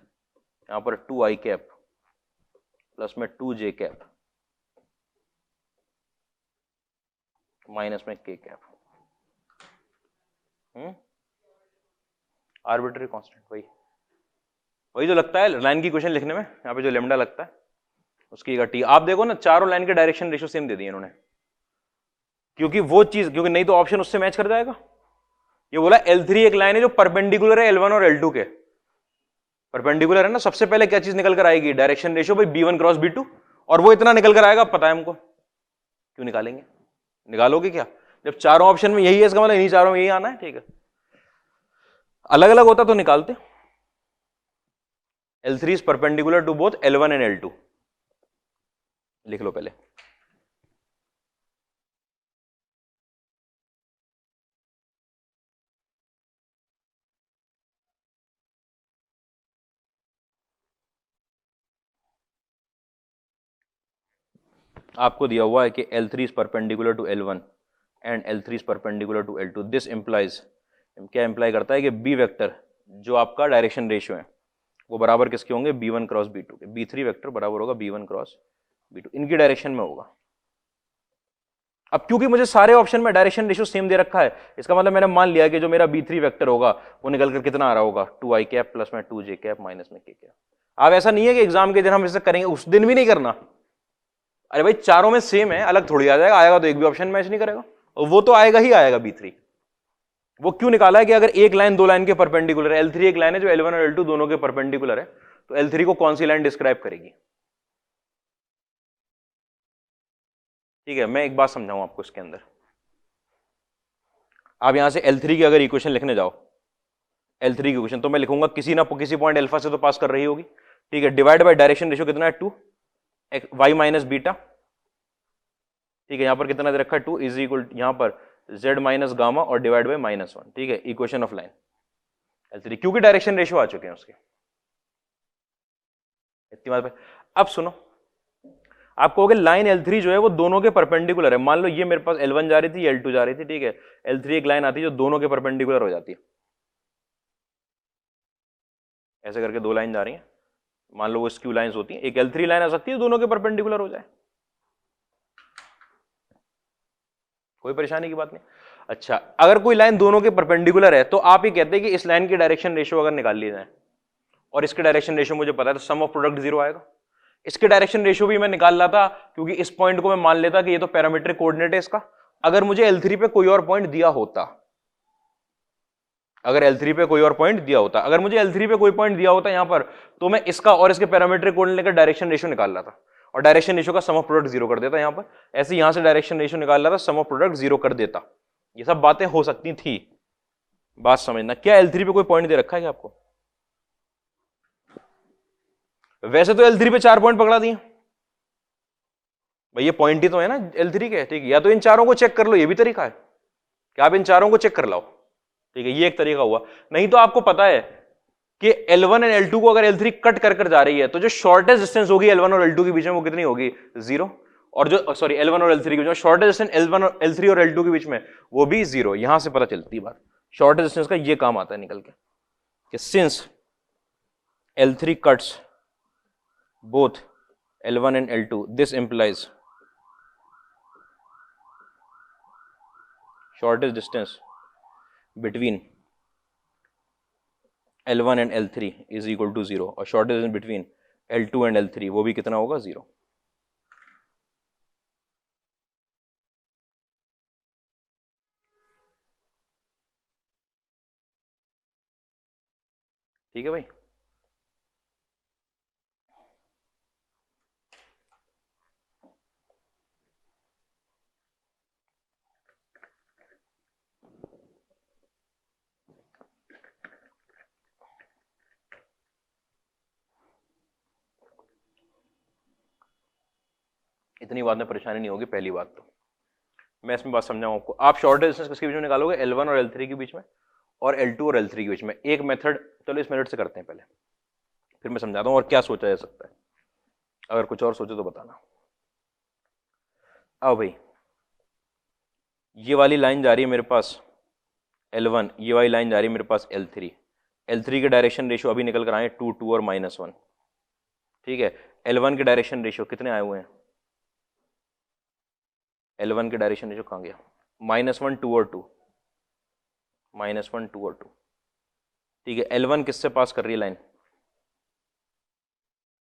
यहाँ पर 2i cap plus में 2j cap minus में k कैप। आर्बिट्ररी कांस्टेंट वही जो लगता है लाइन की क्वेश्चन लिखने में, यहाँ पे जो लेमडा लगता है उसकी का टी। आप देखो ना, चारों लाइन के डायरेक्शन रेशियो सेम दे दिए इन्होंने, क्योंकि वो चीज, क्योंकि नहीं तो ऑप्शन उससे मैच कर जाएगा। ये बोला L3 एक लाइन है जो परपेंडिकुलर है L1 और L2 के, परपेंडिकुलर है ना, सबसे पहले क्या चीज निकल कर आएगी? डायरेक्शन रेशियो भाई B1 क्रॉस B2, और वो इतना निकल कर आएगा, पता है हमको। क्यों निकालेंगे? निकालोगे क्या? जब चारों ऑप्शन में यही है, इसका मतलब इन्हीं चारों में यही आना है। ठीक है, अलग अलग होता तो निकालते। L3 is perpendicular to both L1 and L2, लिख लो पहले। आपको दिया हुआ है कि L3 is perpendicular to L1 and L3 is perpendicular to L2। This implies, क्या इंप्लाई करता है कि B वेक्टर जो आपका डायरेक्शन रेशियो है वो बराबर किसके होंगे? B1 क्रॉस B2 के। B3 वेक्टर बराबर होगा B1 क्रॉस B2, इनकी डायरेक्शन में होगा। अब क्योंकि मुझे सारे ऑप्शन में डायरेक्शन रेशियो सेम दे रखा है, इसका मतलब मैंने मान लिया कि जो मेरा B3 वेक्टर होगा वो निकल कर कितना आ रहा होगा? 2i कैप प्लस में 2j कैप माइनस में k कैप। अब ऐसा नहीं है कि एग्जाम के दिन हम इसे करेंगे, उस दिन भी नहीं करना। अरे भाई चारों में सेम है, अलग थोड़ी आ जाएगा, आएगा तो एक भी ऑप्शन मैच नहीं करेगा, और वो तो आएगा ही आएगा B3। वो क्यों निकाला है कि अगर एक लाइन दो लाइन के परपेंडिकुलर है, L3 एक लाइन है जो L1 और L2 दोनों के परपेंडिकुलर है, तो L3 को कौन सी लाइन डिस्क्राइब करेगी? ठीक है, मैं एक बात समझाऊं आपको इसके अंदर। आप यहां से L3 की अगर इक्वेशन लिखने जाओ, L3 की इक्वेशन, तो मैं लिखूंगा किसी ना किसी पॉइंट अल्फा से तो पास कर रही होगी। ठीक है, डिवाइड बाय डायरेक्शन रेशियो कितना है? 2 y माइनस बीटा। ठीक है, यहां पर कितना दे रखा है? 2 इज इक्वल, यहां पर z माइनस गामा और डिवाइड बाय -1। ठीक है, इक्वेशन ऑफ लाइन L3, क्योंकि डायरेक्शन रेशियो आ चुके हैं उसके। इतनी बात। अब सुनो, आप कहोगे लाइन L3 जो है वो दोनों के परपेंडिकुलर है। मान लो ये मेरे पास L1 जा रही थी, L2 जा रही थी। ठीक है, L3 एक लाइन आती है जो दोनों के परपेंडिकुलर हो जाती है। ऐसे करके दो लाइन जा रही हैं, मान लो वो स्क्यू लाइंस होती हैं, एक L3 लाइन आ सकती है दोनों के परपेंडिकुलर हो जाए, कोई परेशानी की बात नहीं। अच्छा, अगर कोई लाइन दोनों के परपेंडिकुलर है तो आप ये कहते हैं कि इस लाइन की डायरेक्शन रेशियो अगर निकाल ली जाए और इसके डायरेक्शन रेशियो मुझे पता है, तो सम ऑफ प्रोडक्ट 0 आएगा। इसके डायरेक्शन रेशियो भी मैं निकाल रहा था क्योंकि इस पॉइंट को मैं मान लेता कि ये तो पैरामीट्रिक कोऑर्डिनेट है इसका। अगर मुझे L3 पे कोई और पॉइंट दिया होता, अगर L3 पे कोई और पॉइंट दिया होता, अगर मुझे L3 पे कोई पॉइंट दिया होता यहां पर, तो मैं इसका और इसके पैरामीट्रिक कोऑर्डिनेट का डायरेक्शन रेशियो निकाल रहा था और डायरेक्शन रेशियो का सम ऑफ प्रोडक्ट 0 कर देता यहां पर। ऐसे यहां से डायरेक्शन रेशियो निकाल रहा था, सम ऑफ प्रोडक्ट 0 कर देता। ये सब बातें हो सकती थी, बात समझना। क्या L3 पे कोई पॉइंट दे रखा है क्या आपको? वैसे तो L3 पे 4 पॉइंट पकड़ा दिए भाई, ये पॉइंट ही तो है ना L3 के। ठीक है, या तो इन चारों को चेक कर लो, ये भी तरीका है कि आप इन चारों को चेक कर लाओ। ठीक है, ये एक तरीका हुआ। नहीं तो आपको पता है कि L1 एंड L2 को अगर L3 कट कर जा रही है तो जो शॉर्टेस्ट डिस्टेंस होगी L1 और L2 के बीच में वो कितनी होगी? 0। और जो सॉरी L1 और L3 के बीच में शॉर्टेस्ट डिस्टेंस L3 और L2 के बीच में वो भी 0। यहां से पता चलती है बात, शॉर्टेस्ट डिस्टेंस का ये काम आता है निकल के कि since L3 cuts both L1 and L2, this implies shortest distance between L1 and L3 is equal to 0 और shortest distance between L2 and L3 वो भी कितना होगा? 0। ठीक है भाई। इतनी बात में परेशानी नहीं होगी। पहली बात तो मैं इसमें बात समझाऊं आपको। आप शॉर्ट डिस्टेंस किसके बीच में निकालोगे? L1 और L3 के बीच में, और L2 और L3 के बीच में। एक मेथड, चलो इस मेथड से करते हैं पहले, फिर मैं समझाता हूं और क्या सोचा जा सकता है। अगर कुछ और सोचे तो बताना। आओ भाई, ये वाली लाइन जा रही है मेरे पास L1, ये वाली लाइन जा रही है मेरे पास L3। L3 के डायरेक्शन रेशियो अभी निकल कर आए 2, 2 और -1। ठीक है, L1 के डायरेक्शन रेशियो कितने आए हुए हैं? L1 के डायरेक्शन रेशियो कहाँ गया? -1, 2 और 2, -1, 2 और 2। ठीक है, L1 किससे पास कर रही है लाइन?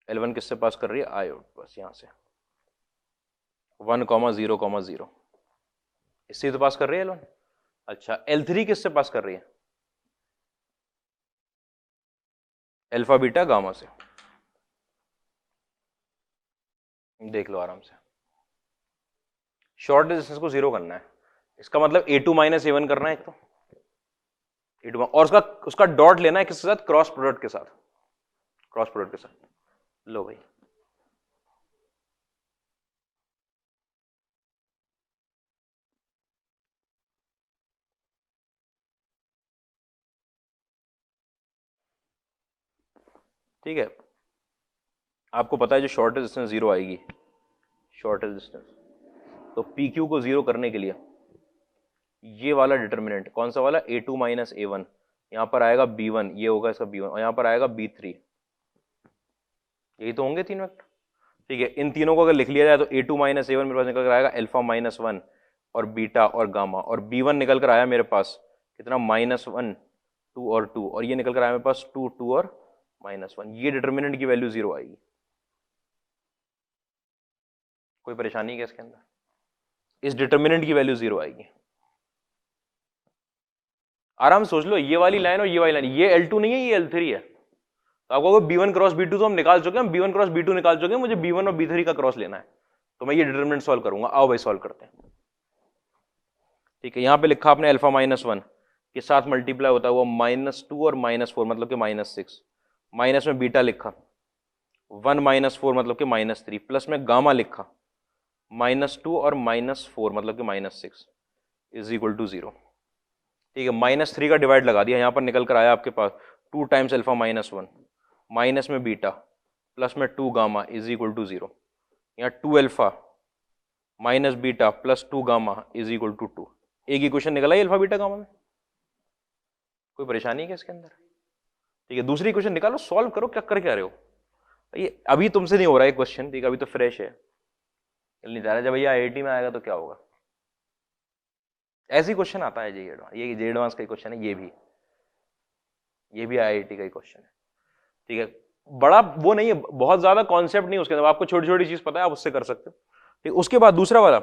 L1 किससे पास कर रही है? आयोड, बस यहां से 1, 0, 0, इससे तो पास कर रही है L1। अच्छा, L3 किससे पास कर रही है? अल्फा बीटा गामा से। देख लो आराम से। शॉर्ट डिस्टेंस को 0 करना है, इसका मतलब A2 माइनस A1 करना है एक तो, A2, और उसका डॉट लेना है किसके साथ? क्रॉस प्रोडक्ट के साथ, क्रॉस प्रोडक्ट के साथ। लो भाई, ठीक है। आपको पता है जो शॉर्टेज डिस्टेंस 0 आएगी, शॉर्टेज डिस्टेंस, तो PQ को 0 करने के लिए ये वाला डिटर्मिनेंट, कौन सा वाला? A2 माइनस A1, यहां पर आएगा B1, ये होगा इसका B1, और यहां पर आएगा B3। यही तो होंगे तीन वेक्टर। ठीक है, इन तीनों को अगर लिख लिया जाए तो A2 माइनस A1 मेरे पास निकल कर आएगा अल्फा -1 और बीटा और गामा, और B1 निकल कर आया मेरे पास कितना? -1, 2 और 2, और ये निकल कर आया मेरे पास 2, 2 और -1। ये डिटर्मिनेंट की वैल्यू 0 आएगी। कोई परेशानी है क्या इसके अंदर? इस डिटर्मिनेंट की वैल्यू 0 आएगी। आराम से सोच लो, ये वाली लाइन और ये वाली लाइन, ये L2 नहीं है, ये L3 है। तो आपको B1 क्रॉस B2 तो हम निकाल चुके हैं, B1 क्रॉस B2 निकाल चुके हैं, मुझे B1 और B3 का क्रॉस लेना है, तो मैं ये डिटर्मिनेंट सॉल्व करूंगा। आओ भाई सॉल्व करते हैं। ठीक है, यहां पे लिखा आपने अल्फा -1 के साथ मल्टीप्लाई होता है वो -2 और -4 मतलब कि -6, माइनस में बीटा लिखा 1 -4 मतलब कि -3, प्लस में गामा लिखा -2 और -4 मतलब कि -6 इज इक्वल टू 0। ठीक है, -3 का डिवाइड लगा दिया, यहां पर निकल कर आया आपके पास 2 टाइम्स अल्फा -1 माइनस में बीटा प्लस में 2 गामा इज इक्वल टू 0। यहाँ 2 alpha minus beta plus 2 gamma is equal to 2। एक इक्वेशन निकला है अल्फा बीटा गामा में। कोई परेशानी है क्या इसके अंदर? ठीक है, दूसरी इक्वेशन निकालो, सॉल्व करो, क्या कर क्या रहे हो? ये अभी तुमसे नहीं हो रहा है क्वेश्चन, ठीक है, अभी तो फ्रेश है, नहीं जा रहा। जब भैया IIT में आएगा तो क्या होगा? ऐसी क्वेश्चन आता है जी एडवांस, ये जे एडवांस का क्वेश्चन है, ये भी IIT का ही क्वेश्चन है। ठीक है, बड़ा वो नहीं है, बहुत ज्यादा कॉन्सेप्ट नहीं उसके अंदर, आपको छोटी छोटी चीज पता है, आप उससे कर सकते हो। ठीक, उसके बाद दूसरा वाला,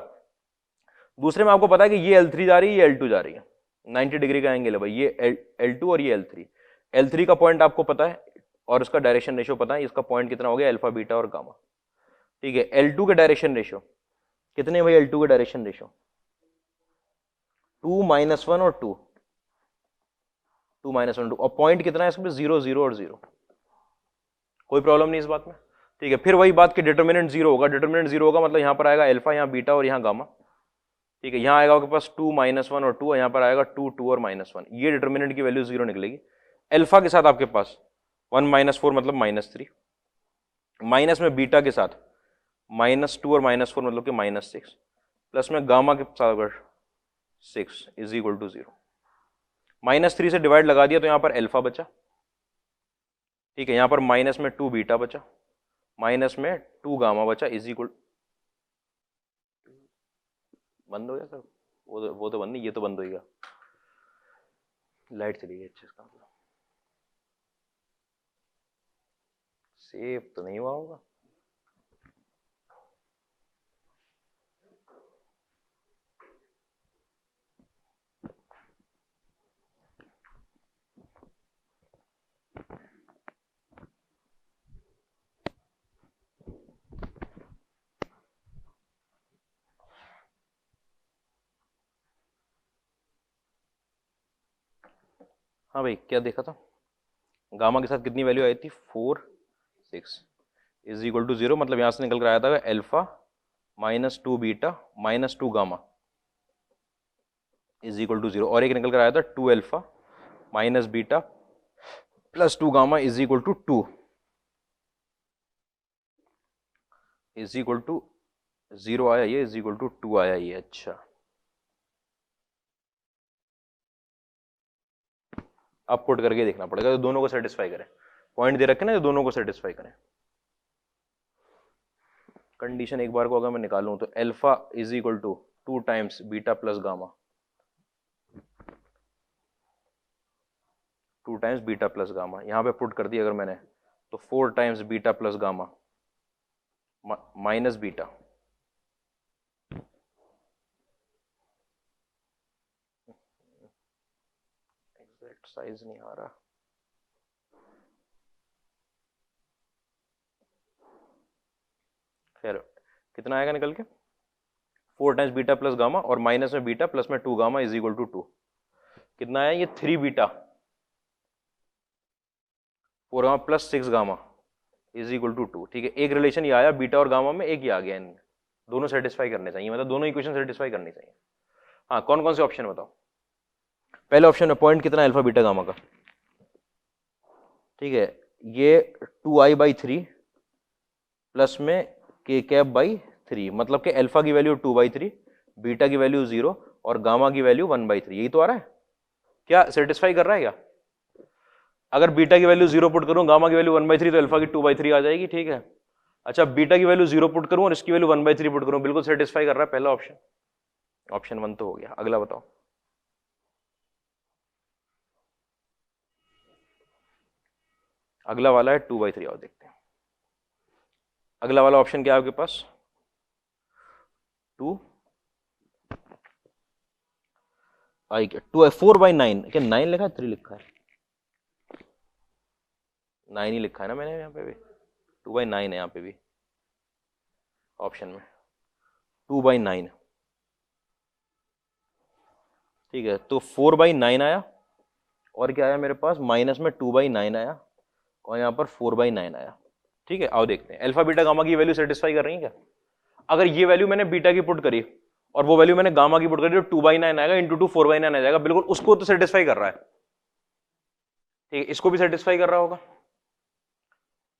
दूसरे में आपको पता है कि ये L3 जा रही है, ये L2 जा रही है, 90 डिग्री का एंगल है भाई, ये L2 और ये L3। L3 का पॉइंट आपको पता है और उसका डायरेक्शन रेशियो पता है, इसका पॉइंट कितना हो गया? अल्फा बीटा और गामा। ठीक है, L2 के डायरेक्शन रेशियो कितने भाई? L2 के डायरेक्शन रेशियो 2 -1 और 2, 2 -1 2, और पॉइंट कितना है इसमें? 0, 0 और 0। कोई प्रॉब्लम नहीं इस बात में। ठीक है, फिर वही बात कि डिटर्मिनेंट 0 होगा, डिटर्मिनेंट 0 होगा मतलब यहां पर आएगा अल्फा, यहाँ बीटा और यहाँ गामा। ठीक है, यहाँ आएगा आपके पास 2 -1 और 2, और यहाँ पर आएगा 2, 2 और -1। ये डिटर्मिनेंट की वैल्यू 0 निकलेगी। अल्फा के साथ आपके पास 1 -4 मतलब -3, माइनस में बीटा के साथ -2 और -4 मतलब कि -6, प्लस में गामा के साथ अगर 6 इज इक्वल टू 0। -3 से डिवाइड लगा दिया तो यहाँ पर अल्फा बचा। ठीक है, यहाँ पर माइनस में 2 बीटा बचा, माइनस में 2 गामा बचा इज इक्वल। बंद हो गया सर? वो तो बंद नहीं, ये तो बंद हो गया, लाइट चली गई। अच्छा, इसका मतलब सेव तो नहीं हुआ होगा। हाँ भाई क्या देखा था, गामा के साथ कितनी वैल्यू आई थी 4 6 इज इक्वल टू 0, मतलब यहाँ से निकल कर आया था alpha -2 beta -2 gamma is equal to 0, और एक निकल कर आया था 2 alpha minus beta +2 gamma is equal to 2 is equal to 0 आया, ये इज इक्वल टू 2 आया ये। अच्छा अब पुट करके देखना पड़ेगा तो दोनों को सेटिस्फाई करें, पॉइंट दे रखे ना, जो दोनों को सेटिस्फाई करें। कंडीशन एक बार को अगर मैं निकालूं तो alpha is equal to 2 times beta plus gamma, 2 times beta plus gamma, यहाँ पे पुट कर दिया अगर मैंने तो 4 times beta plus gamma minus beta exact size नहीं आ रहा, खैर कितना आएगा निकल के 4 टाइम्स बीटा प्लस गामा और माइनस में बीटा प्लस में 2 गामा इज इक्वल टू 2, कितना आया ये 3 beta 4 gamma plus 6 gamma is equal to 2। ठीक है, एक रिलेशन ये आया बीटा और गामा में, एक ये आ गया इनमें, दोनों सेटिस्फाई करने चाहिए, मतलब दोनों इक्वेशन सेटिस्फाई करनी चाहिए। हाँ कौन कौन से ऑप्शन बताओ। पहले ऑप्शन में पॉइंट कितना अल्फा बीटा गामा का, ठीक है, ये 2i/3 प्लस में k⁻/3, मतलब कि अल्फा की वैल्यू 2/3, बीटा की वैल्यू 0 और गामा की वैल्यू 1/3, यही तो आ रहा है। क्या सेटिस्फाई कर रहा है क्या? अगर बीटा की वैल्यू 0 पुट करूं, गामा की वैल्यू 1/3 तो अल्फा की 2/3 आ जाएगी। ठीक है, अच्छा बीटा की वैल्यू 0 पुट करूं और इसकी वैल्यू 1/3 पुट करूं, बिल्कुल सेटिस्फाई कर रहा है पहला ऑप्शन, ऑप्शन 1 तो हो गया। अगला बताओ। अगला वाला है 2/3, और देखते हैं अगला वाला ऑप्शन क्या है आपके पास, 2 आई क्या 4/9, क्या 9 लिखा है 3 लिखा है, 9 ही लिखा है ना मैंने यहाँ पे भी, 2/9 है यहाँ पे भी ऑप्शन में, 2/9। ठीक है, तो 4/9 आया और क्या आया मेरे पास, माइनस में 2/9 आया और यहाँ पर 4/9 आया। ठीक है, आओ देखते हैं अल्फा बीटा गामा की वैल्यू सेटिस्फाई कर रही है क्या। अगर ये वैल्यू मैंने बीटा की पुट करी और वो वैल्यू मैंने गामा की पुट करी तो 2/9 आएगा, इंटू 2 4/9 आ जाएगा, बिल्कुल उसको तो सेटिस्फाई कर रहा है। ठीक है, इसको भी सेटिस्फाई कर रहा होगा,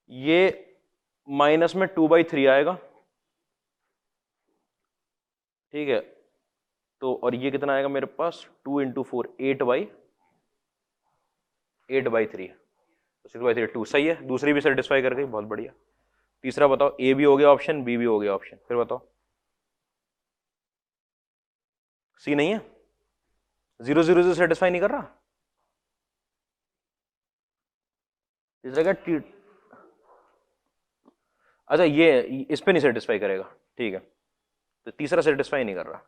ये माइनस में 2/3 आएगा। ठीक है, तो और ये कितना आएगा मेरे पास 2 इंटू 4 8/3, 6/3 2, सही है, दूसरी भी सेटिस्फाई कर गई, बहुत बढ़िया। तीसरा बताओ, ए भी हो गया ऑप्शन, बी भी हो गया ऑप्शन, फिर बताओ सी नहीं है, 0 0 0 सेटिस्फाई नहीं कर रहा। तीसरा क्या, अच्छा ये इस पे नहीं सेटिस्फाई करेगा। ठीक है, तो तीसरा सेटिस्फाई नहीं कर रहा,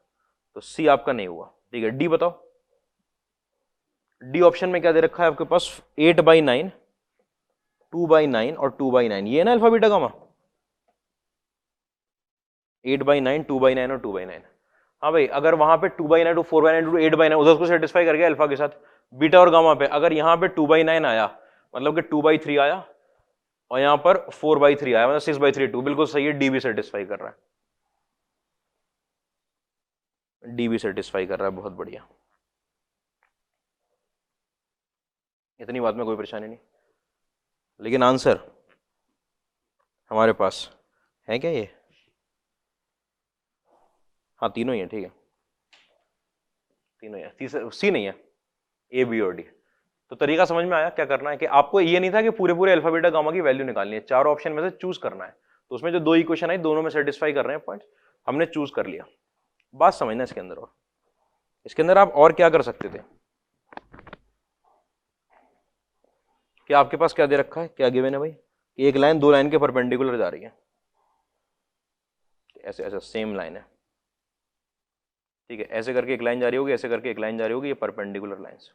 तो सी आपका नहीं हुआ। ठीक है, डी बताओ। डी ऑप्शन में क्या दे रखा है आपके पास, 8/9, 2/9 और 2/9, ये है ना अल्फा बीटा गामा, 8/9 2/9 और 2/9। हाँ भाई, अगर वहां पे 2/9 टू 4/9 टू 8/9 उधर को सेटिस्फाई कर गया अल्फा के साथ, बीटा और गामा पे अगर यहाँ पे 2/9 आया मतलब कि 2/3 आया और यहाँ पर 4/3 आया मतलब 6/3 2, बिल्कुल सही है, डी भी सेटिस्फाई कर रहा है, डी भी सेटिस्फाई कर रहा है, बहुत बढ़िया। इतनी बात में कोई परेशानी नहीं, लेकिन आंसर हमारे पास है क्या ये, हाँ तीनों ही है। ठीक है, तीनों ही है, तीसरा सी नहीं है, ए बी और डी। तो तरीका समझ में आया क्या करना है, कि आपको ये नहीं था कि पूरे पूरे अल्फा बीटा गामा की वैल्यू निकालनी है, चार ऑप्शन में से चूज करना है, तो उसमें जो दो इक्वेशन आई दोनों में सेटिस्फाई कर रहे हैं पॉइंट, हमने चूज कर लिया। बात समझना इसके अंदर, और इसके अंदर आप और क्या कर सकते थे, कि आपके पास क्या दे रखा है, क्या गिवन है भाई, एक लाइन दो लाइन के परपेंडिकुलर जा रही है, ऐसे ऐसे सेम लाइन है। ठीक है, ऐसे करके एक लाइन जा रही होगी, ऐसे करके एक लाइन जा रही होगी, ये परपेंडिकुलर लाइंस।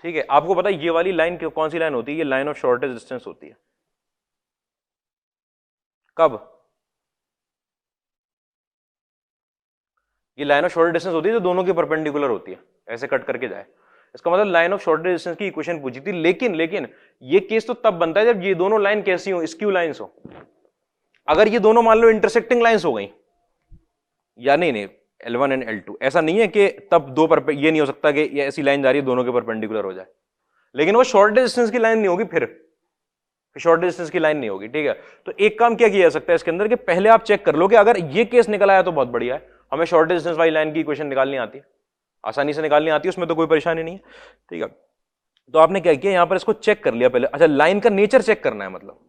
ठीक है, आपको पता है ये वाली लाइन कौन सी लाइन होती है, ये लाइन ऑफ शॉर्टेज डिस्टेंस होती है। कब, ये लाइन ऑफ शॉर्ट डिस्टेंस होती है जो दोनों की परपेंडिकुलर होती है, ऐसे कट करके जाए। इसका मतलब लाइन ऑफ शॉर्ट डिस्टेंस की इक्वेशन पूछी थी, लेकिन ये केस तो तब बनता है जब ये दोनों लाइन कैसी हो, स्क्यू लाइंस हो। अगर ये दोनों मान लो इंटरसेक्टिंग लाइंस हो गई, या नहीं L1 एंड L2, ऐसा नहीं है कि तब दो ये नहीं हो सकता कि ये ऐसी लाइन जा रही है दोनों के परपेंडिकुलर हो जाए, लेकिन वो शॉर्ट डिस्टेंस की लाइन नहीं होगी, फिर शॉर्ट डिस्टेंस की लाइन नहीं होगी। ठीक है, तो एक काम क्या किया जा सकता है इसके अंदर कि पहले आप चेक कर लो कि अगर ये केस निकल आया तो बहुत बढ़िया है, हमें शॉर्ट डिस्टेंस वाली लाइन की इक्वेशन निकालनी आती है, आसानी से निकालनी आती है, उसमें तो कोई परेशानी नहीं है। ठीक है, तो आपने क्या किया, यहां पर इसको चेक कर लिया पहले। अच्छा, लाइन का नेचर चेक करना है, मतलब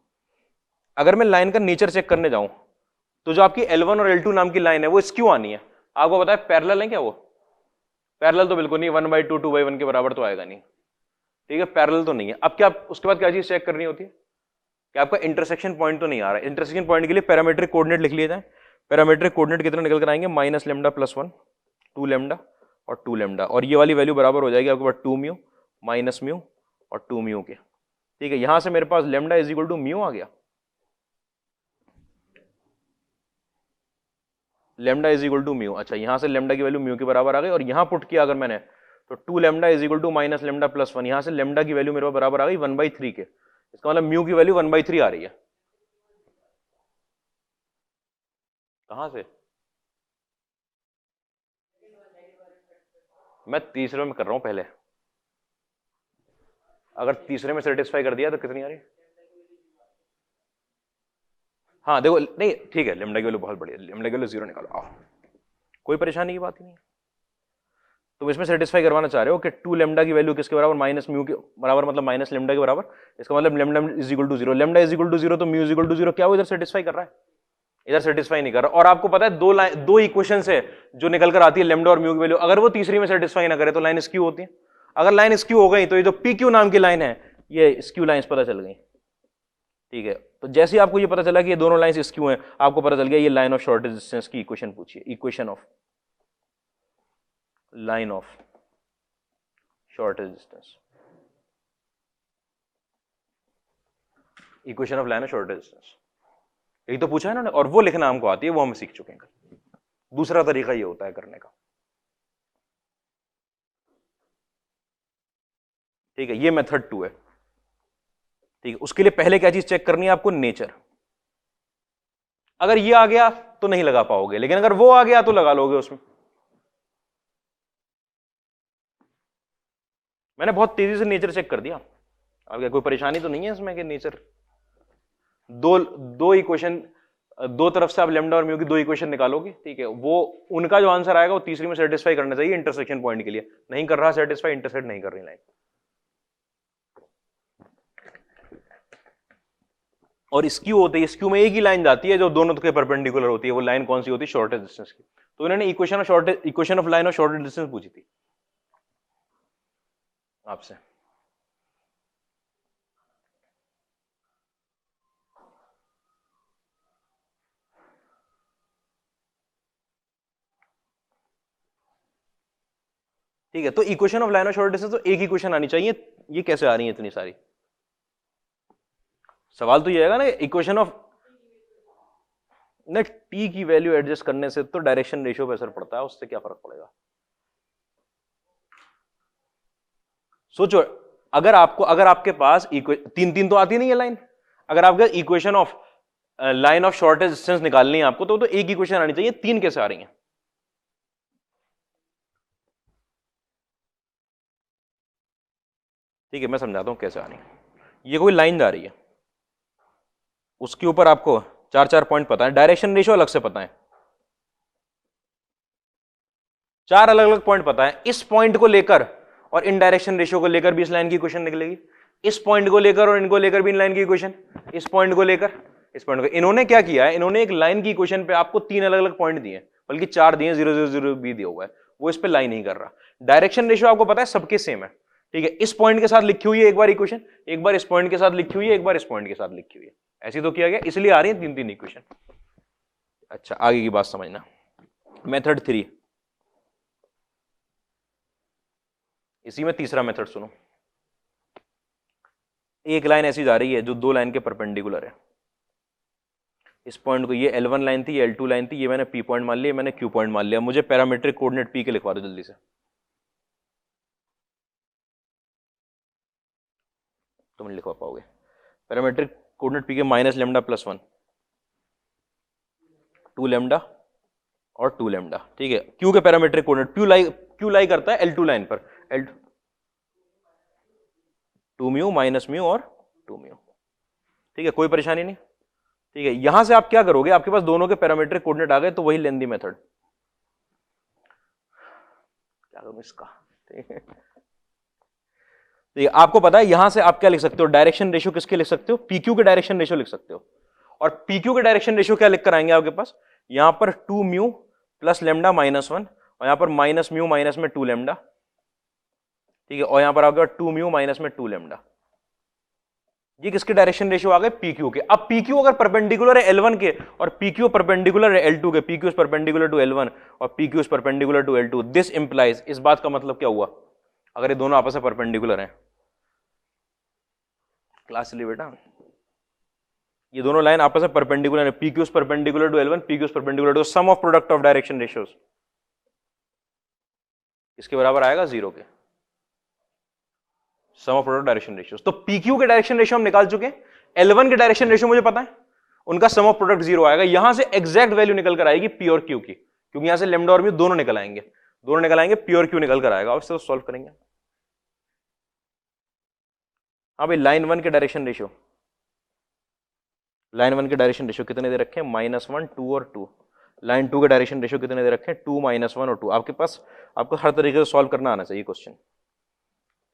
अगर मैं लाइन का नेचर चेक करने जाऊं तो जो आपकी L1 और L2 नाम की लाइन है वो स्क्यू आनी है। आपको पता है पैरेलल है क्या? वो पैरेलल तो बिल्कुल नहीं, 1/2 2/1 के बराबर तो आएगा नहीं। ठीक है, पैरेलल तो नहीं है। अब क्या उसके बाद क्या चीज चेक करनी होती है कि आपका इंटरसेक्शन पॉइंट तो नहीं आ रहा है। इंटरसेक्शन पॉइंट के लिए पैरामीट्रिक कोऑर्डिनेट लिख लिए जाए। पैरामीट्रिक कोऑर्डिनेट कितना निकल कर आएंगे, -λ + 1, 2λ और 2λ, और ये वाली वैल्यू बराबर हो जाएगी आपके पास 2μ -μ और 2μ के। ठीक है, यहां से मेरे पास λ = μ आ गया, lambda is equal to mu. अच्छा, यहां से लैम्डा की वैल्यू म्यू के बराबर आ गई, और यहां पुट किया अगर मैंने तो 2λ इज इक्वल टू -λ + 1, यहां से लैम्डा की वैल्यू मेरे बराबर आ गई 1/3 के। इसका मतलब म्यू की वैल्यू 1/3 आ रही है। कहां से? मैं तीसरे में कर रहा हूं पहले, अगर तीसरे में सेटिस्फाई कर दिया तो कितनी आ रही है? हाँ देखो, नहीं ठीक है, लैम्डा की वैल्यू बहुत बढ़िया, लैम्डा की वैल्यू 0 निकालो, आओ, कोई परेशानी की बात ही नहीं है। तुम इसमें सेटिस्फाई करवाना चाह रहे हो कि 2λ की वैल्यू किसके बराबर, -μ के बराबर, मतलब -λ के बराबर। इसका मतलब λ is equal to 0, lambda is equal to 0 तो म्यू इज इक्वल टू 0। क्या वो इधर सेटिस्फाई कर रहा है? इधर सेटिस्फाई नहीं कर रहा। और आपको पता है दो इक्वेशन है जो निकल कर आती है लैम्डा और म्यू की वैल्यू, अगर वो तीसरी में सेटिस्फाई ना करे तो लाइन स्क्यू होती है। अगर लाइन स्क्यू हो गई तो ये जो PQ नाम की लाइन है, ये स्क्यू लाइंस पता चल गई। ठीक है, तो जैसे ही आपको ये पता चला कि ये दोनों लाइंस स्क्यू हैं, आपको पता चल गया ये लाइन ऑफ शॉर्ट डिस्टेंस की इक्वेशन पूछिए, equation of line of short distance, equation of line of short distance, यही तो पूछा है ना, और वो लिखना हमको आती है, वो हम सीख चुके हैं। दूसरा तरीका ये होता है करने का। ठीक है, ये मेथड 2 है। ठीक है, उसके लिए पहले क्या चीज चेक करनी है आपको, नेचर। अगर ये आ गया तो नहीं लगा पाओगे, लेकिन अगर वो आ गया तो लगा लोगे उसमें। मैंने बहुत तेजी से नेचर चेक कर दिया। अब क्या कोई परेशानी तो नहीं है इसमें कि नेचर दो इक्वेशन, दो तरफ से आप लैम्डा और म्यू की दो इक्वेशन निकालोगे। ठीक है, वो उनका जो आंसर आएगा वो तीसरी में सेटिस्फाई करना चाहिए इंटरसेक्शन पॉइंट के लिए। नहीं कर रहा सेटिस्फाई, इंटरसेक्ट नहीं कर रही लाइन। और स्क्यू होती है, स्क्यू में एक ही लाइन जाती है जो दोनों के परपेंडिकुलर होती है। वो लाइन कौन सी होती है? शॉर्टेस्ट डिस्टेंस की। तो इन्होंने equation of line of shortest distance पूछी थी आपसे। ठीक है, तो equation of line of short distance तो एक ही इक्वेशन आनी चाहिए। ये कैसे आ रही है इतनी सारी? सवाल तो ये आएगा ना, इक्वेशन ऑफ नेट टी की वैल्यू एडजस्ट करने से तो डायरेक्शन रेशियो पे असर पड़ता है, उससे क्या फर्क पड़ेगा? सोचो, अगर आपके पास तीन तो आती नहीं है लाइन, अगर आपका equation of line of shortest distance निकालनी है आपको, तो एक इक्वेशन आनी चाहिए। तीन कैसे आ रही है? ठीक है, मैं समझाता हूं कैसे आ रही है। ये कोई लाइन जा रही है, उसके ऊपर आपको 4 पॉइंट पता है, डायरेक्शन रेशियो अलग से पता है, 4 अलग अलग पॉइंट पता है। इस पॉइंट को लेकर और इन डायरेक्शन रेशियो को लेकर भी इस लाइन की इक्वेशन निकलेगी। इस पॉइंट को लेकर और इनको लेकर भी इन लाइन की इक्वेशन, इस पॉइंट को लेकर, इस पॉइंट को। इन्होंने क्या किया है, इन्होंने एक लाइन की इक्वेशन पे आपको 3 अलग अलग पॉइंट दिए, बल्कि 4 दिए, 0 0 0 भी दिया हुआ है, वो इस पे लाइन नहीं कर रहा। डायरेक्शन रेशियो आपको पता है सबके सेम है। ठीक है, इस पॉइंट के साथ लिखी हुई है एक बार इक्वेशन, एक बार इस पॉइंट के साथ लिखी हुई है, एक बार इस पॉइंट के साथ लिखी हुई है। ऐसी तो किया गया, इसलिए आ रही है 3 इक्वेशन। अच्छा, आगे की बात समझना। मेथड 3, इसी में तीसरा मेथड सुनो। एक लाइन ऐसी जा रही है जो दो लाइन के परपेंडिकुलर है। इस पॉइंट को, ये L1 लाइन थी, ये L2 लाइन थी, ये मैंने P पॉइंट मान लिया, मैंने Q पॉइंट मान लिया। मुझे पैरामीट्रिक कोऑर्डिनेट P के लिखवा दो जल्दी से, तुम लिखवा पाओगे। पैरामीट्रिक कोऑर्डिनेट P के माइनस लेमडा प्लस 1, 2 लेमडा और 2 लेमडा, ठीक है। Q के पैरामीट्रिक कोऑर्डिनेट Q लाई करता है L2 लाइन पर, L 2 म्यू माइनस म्यू और 2 म्यू, ठीक है, कोई परेशानी नहीं, ठीक है। यहां से आप क्या करोगे, आपके पास दोनों के पैरामीट्रिक कोऑर्डिनेट आ गए, तो वही लेंदी मेथड, क्या करूं इसका, ठीक है। आपको पता है यहां से आप क्या लिख सकते हो, डायरेक्शन रेशियो किसके लिख सकते हो, PQ के डायरेक्शन रेशियो लिख सकते हो। और PQ के डायरेक्शन रेशियो क्या लिख कर आएंगे आपके पास, यहां पर 2 म्यू प्लस लेमडा माइनस 1, और यहां पर माइनस म्यू माइनस में 2 लेमडा, ठीक है, और यहां पर आपका 2 म्यू माइनस में 2 लेमडा। ये किसके डायरेक्शन रेशियो आ गए, PQ के। अब PQ अगर परपेंडिकुलर है L1 के और PQ परपेंडिकुलर है L2 के, PQ is perpendicular to L1 और PQ is perpendicular to L2, this implies, इस बात का मतलब क्या हुआ, अगर ये दोनों आपस में परपेंडिकुलर हैं, क्लास चलिए बेटा, ये दोनों लाइन आपस में परपेंडिकुलर है, PQ is perpendicular to L1, PQ is perpendicular to, sum of product of direction ratios इसके बराबर आएगा 0 के, sum of product direction ratios. तो PQ के डायरेक्शन रेशियो हम निकाल चुके हैं, L1 के डायरेक्शन रेशियो मुझे पता है, उनका सम ऑफ प्रोडक्ट 0 आएगा। यहां से एग्जैक्ट वैल्यू निकल कर आएगी P और Q की, क्योंकि यहां से लेमडा और म्यू दोनों निकल आएंगे, P और Q निकल कर आएगा, उससे तो सॉल्व करेंगे। हाँ भाई, लाइन 1 के डायरेक्शन रेशियो, लाइन 1 के डायरेक्शन रेशियो कितने दे रखे हैं, -1, 2 और 2। लाइन 2 के डायरेक्शन रेशियो कितने दे रखे हैं, 2, -1 और 2। आपके पास, आपको हर तरीके से सॉल्व करना आना चाहिए क्वेश्चन,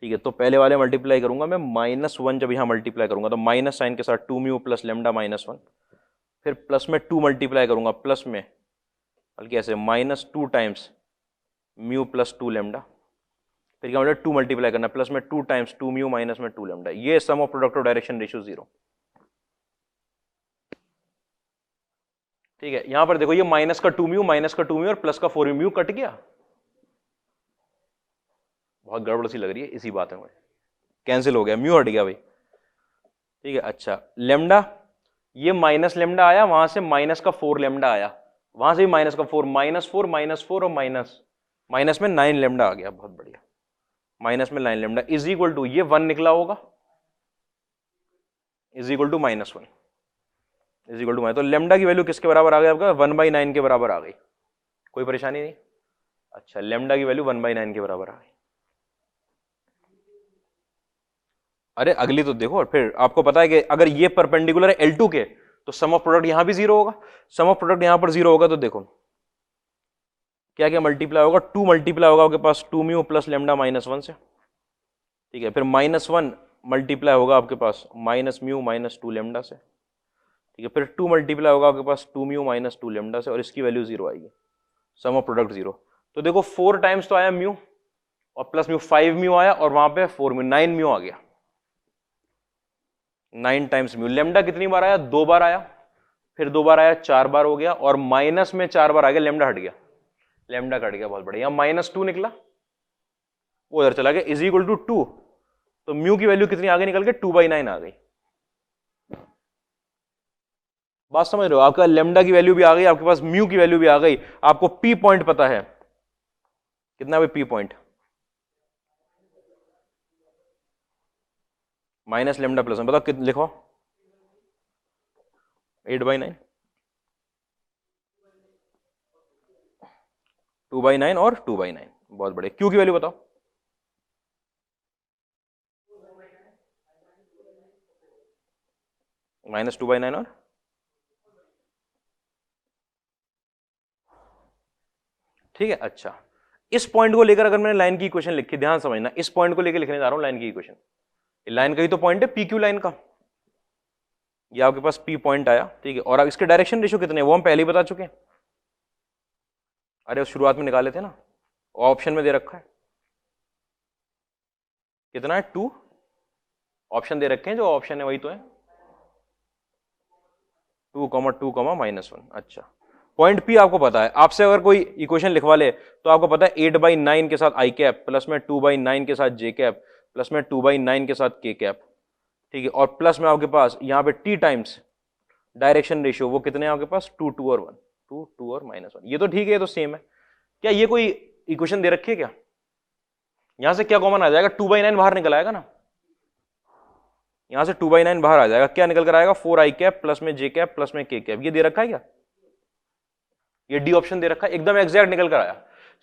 ठीक है। तो पहले वाले मल्टीप्लाई करूंगा मैं, -1 जब यहां मल्टीप्लाई करूंगा तो माइनस साइन के साथ 2 म्यू प्लस लेमडा -1, फिर प्लस में 2 मल्टीप्लाई करूंगा, प्लस में बल्कि ऐसे -2 टाइम्स म्यू प्लस 2 लेमडा, फिर क्या मतलब 2 मल्टीप्लाई करना, प्लस में 2 टाइम्स 2 म्यू माइनस में 2 लेमडा, ये sum of product of direction ratio 0, ठीक है। यहां पर देखो, ये माइनस का 2 म्यू और प्लस का 4 म्यू कट गया, बहुत गड़बड़ सी लग रही है इसी बात में, कैंसिल हो गया, म्यू हट गया भाई, ठीक है। अच्छा, लेमडा, ये माइनस लेमडा आया, वहां से माइनस का 4 लेमडा आया, वहां से भी माइनस का 4, -4 और माइनस में 9 लेमडा आ गया, बहुत बढ़िया, माइनस में 9 लेमडा इज इक्वल टू, ये 1 निकला होगा, is equal to -1 is equal to, तो लेमडा की वैल्यू किसके बराबर आ गई आपका, 1/9 के बराबर आ गई, कोई परेशानी नहीं। अच्छा, लेमडा की वैल्यू 1/9 के बराबर आ गई। अरे अगली तो देखो, फिर आपको पता है कि अगर ये परपेंडिकुलर है L2 के, तो सम ऑफ प्रोडक्ट यहां भी 0 होगा, सम ऑफ प्रोडक्ट यहां पर 0 होगा, तो देखो क्या क्या मल्टीप्लाई होगा, 2 मल्टीप्लाई होगा आपके पास 2 म्यू प्लस लेमडा -1 से, ठीक है, फिर -1 मल्टीप्लाई होगा आपके पास माइनस म्यू -2 लेमडा से, ठीक है, फिर 2 मल्टीप्लाई होगा आपके पास 2 म्यू -2 लेमडा से, और इसकी वैल्यू 0 आएगी, सम ऑफ प्रोडक्ट 0। तो देखो 4 टाइम्स तो आया म्यू, और प्लस म्यू 5 म्यू आया, और वहां पे 4 म्यू, 9 म्यू आ गया, 9 टाइम्स म्यू। लेमडा कितनी बार आया, 2 बार आया, फिर 2 बार आया, 4 बार हो गया, और माइनस में 4 बार आ गया, लेमडा हट गया, लेमडा कट गया, बहुत बढ़िया। -2 निकला, वो इधर चला गया, इज इक्वल टू 2, तो म्यू की वैल्यू कितनी आगे निकल के 2/9 आ गई। बात समझ रहे हो, आपका लेमडा की वैल्यू भी आ गई, आपके पास म्यू की वैल्यू भी आ गई, आपको पी पॉइंट पता है कितना भाई, P point minus lambda plus, बताओ कितना लिखो, 8/9, 2/9 और 2/9, बहुत बढ़िया। क्यू की वैल्यू बताओ, -2/9 और ठीक है। अच्छा, इस पॉइंट को लेकर अगर मैंने लाइन की इक्वेशन लिखी, ध्यान समझना, इस पॉइंट को लेकर लिखने जा रहा हूं लाइन की इक्वेशन, लाइन का ही तो पॉइंट है PQ लाइन का, ये आपके पास P पॉइंट आया, ठीक है, और अब इसके डायरेक्शन रेशियो कितने हैं वो हम पहले ही बता चुके हैं, अरे शुरुआत में निकाले थे ना, ऑप्शन में दे रखा है, कितना है 2, ऑप्शन दे रखे हैं, जो ऑप्शन है वही तो है, 2, -1। अच्छा, पॉइंट P आपको पता है, आपसे अगर कोई इक्वेशन लिखवा ले तो आपको पता है 8/9 के साथ i कैप, प्लस में 2/9 के साथ j कैप, प्लस में 2/9 के साथ k कैप, ठीक है, और प्लस में आपके पास यहाँ पे t टाइम्स डायरेक्शन रेशियो वो कितने हैं आपके पास, 2 2 और 1, 2 2 और -1। ये तो ठीक है, ये तो सेम है। क्या ये कोई इक्वेशन दे रखी है क्या? यहां से क्या कॉमन आ जाएगा, 2/9 बाहर निकल आएगा ना, यहां से 2/9 बाहर आ जाएगा, क्या निकल कर आएगा, 4i कैप प्लस में j कैप प्लस में k कैप। ये दे रखा है क्या, ये डी ऑप्शन दे रखा है, एकदम एग्जैक्ट निकल कर आया।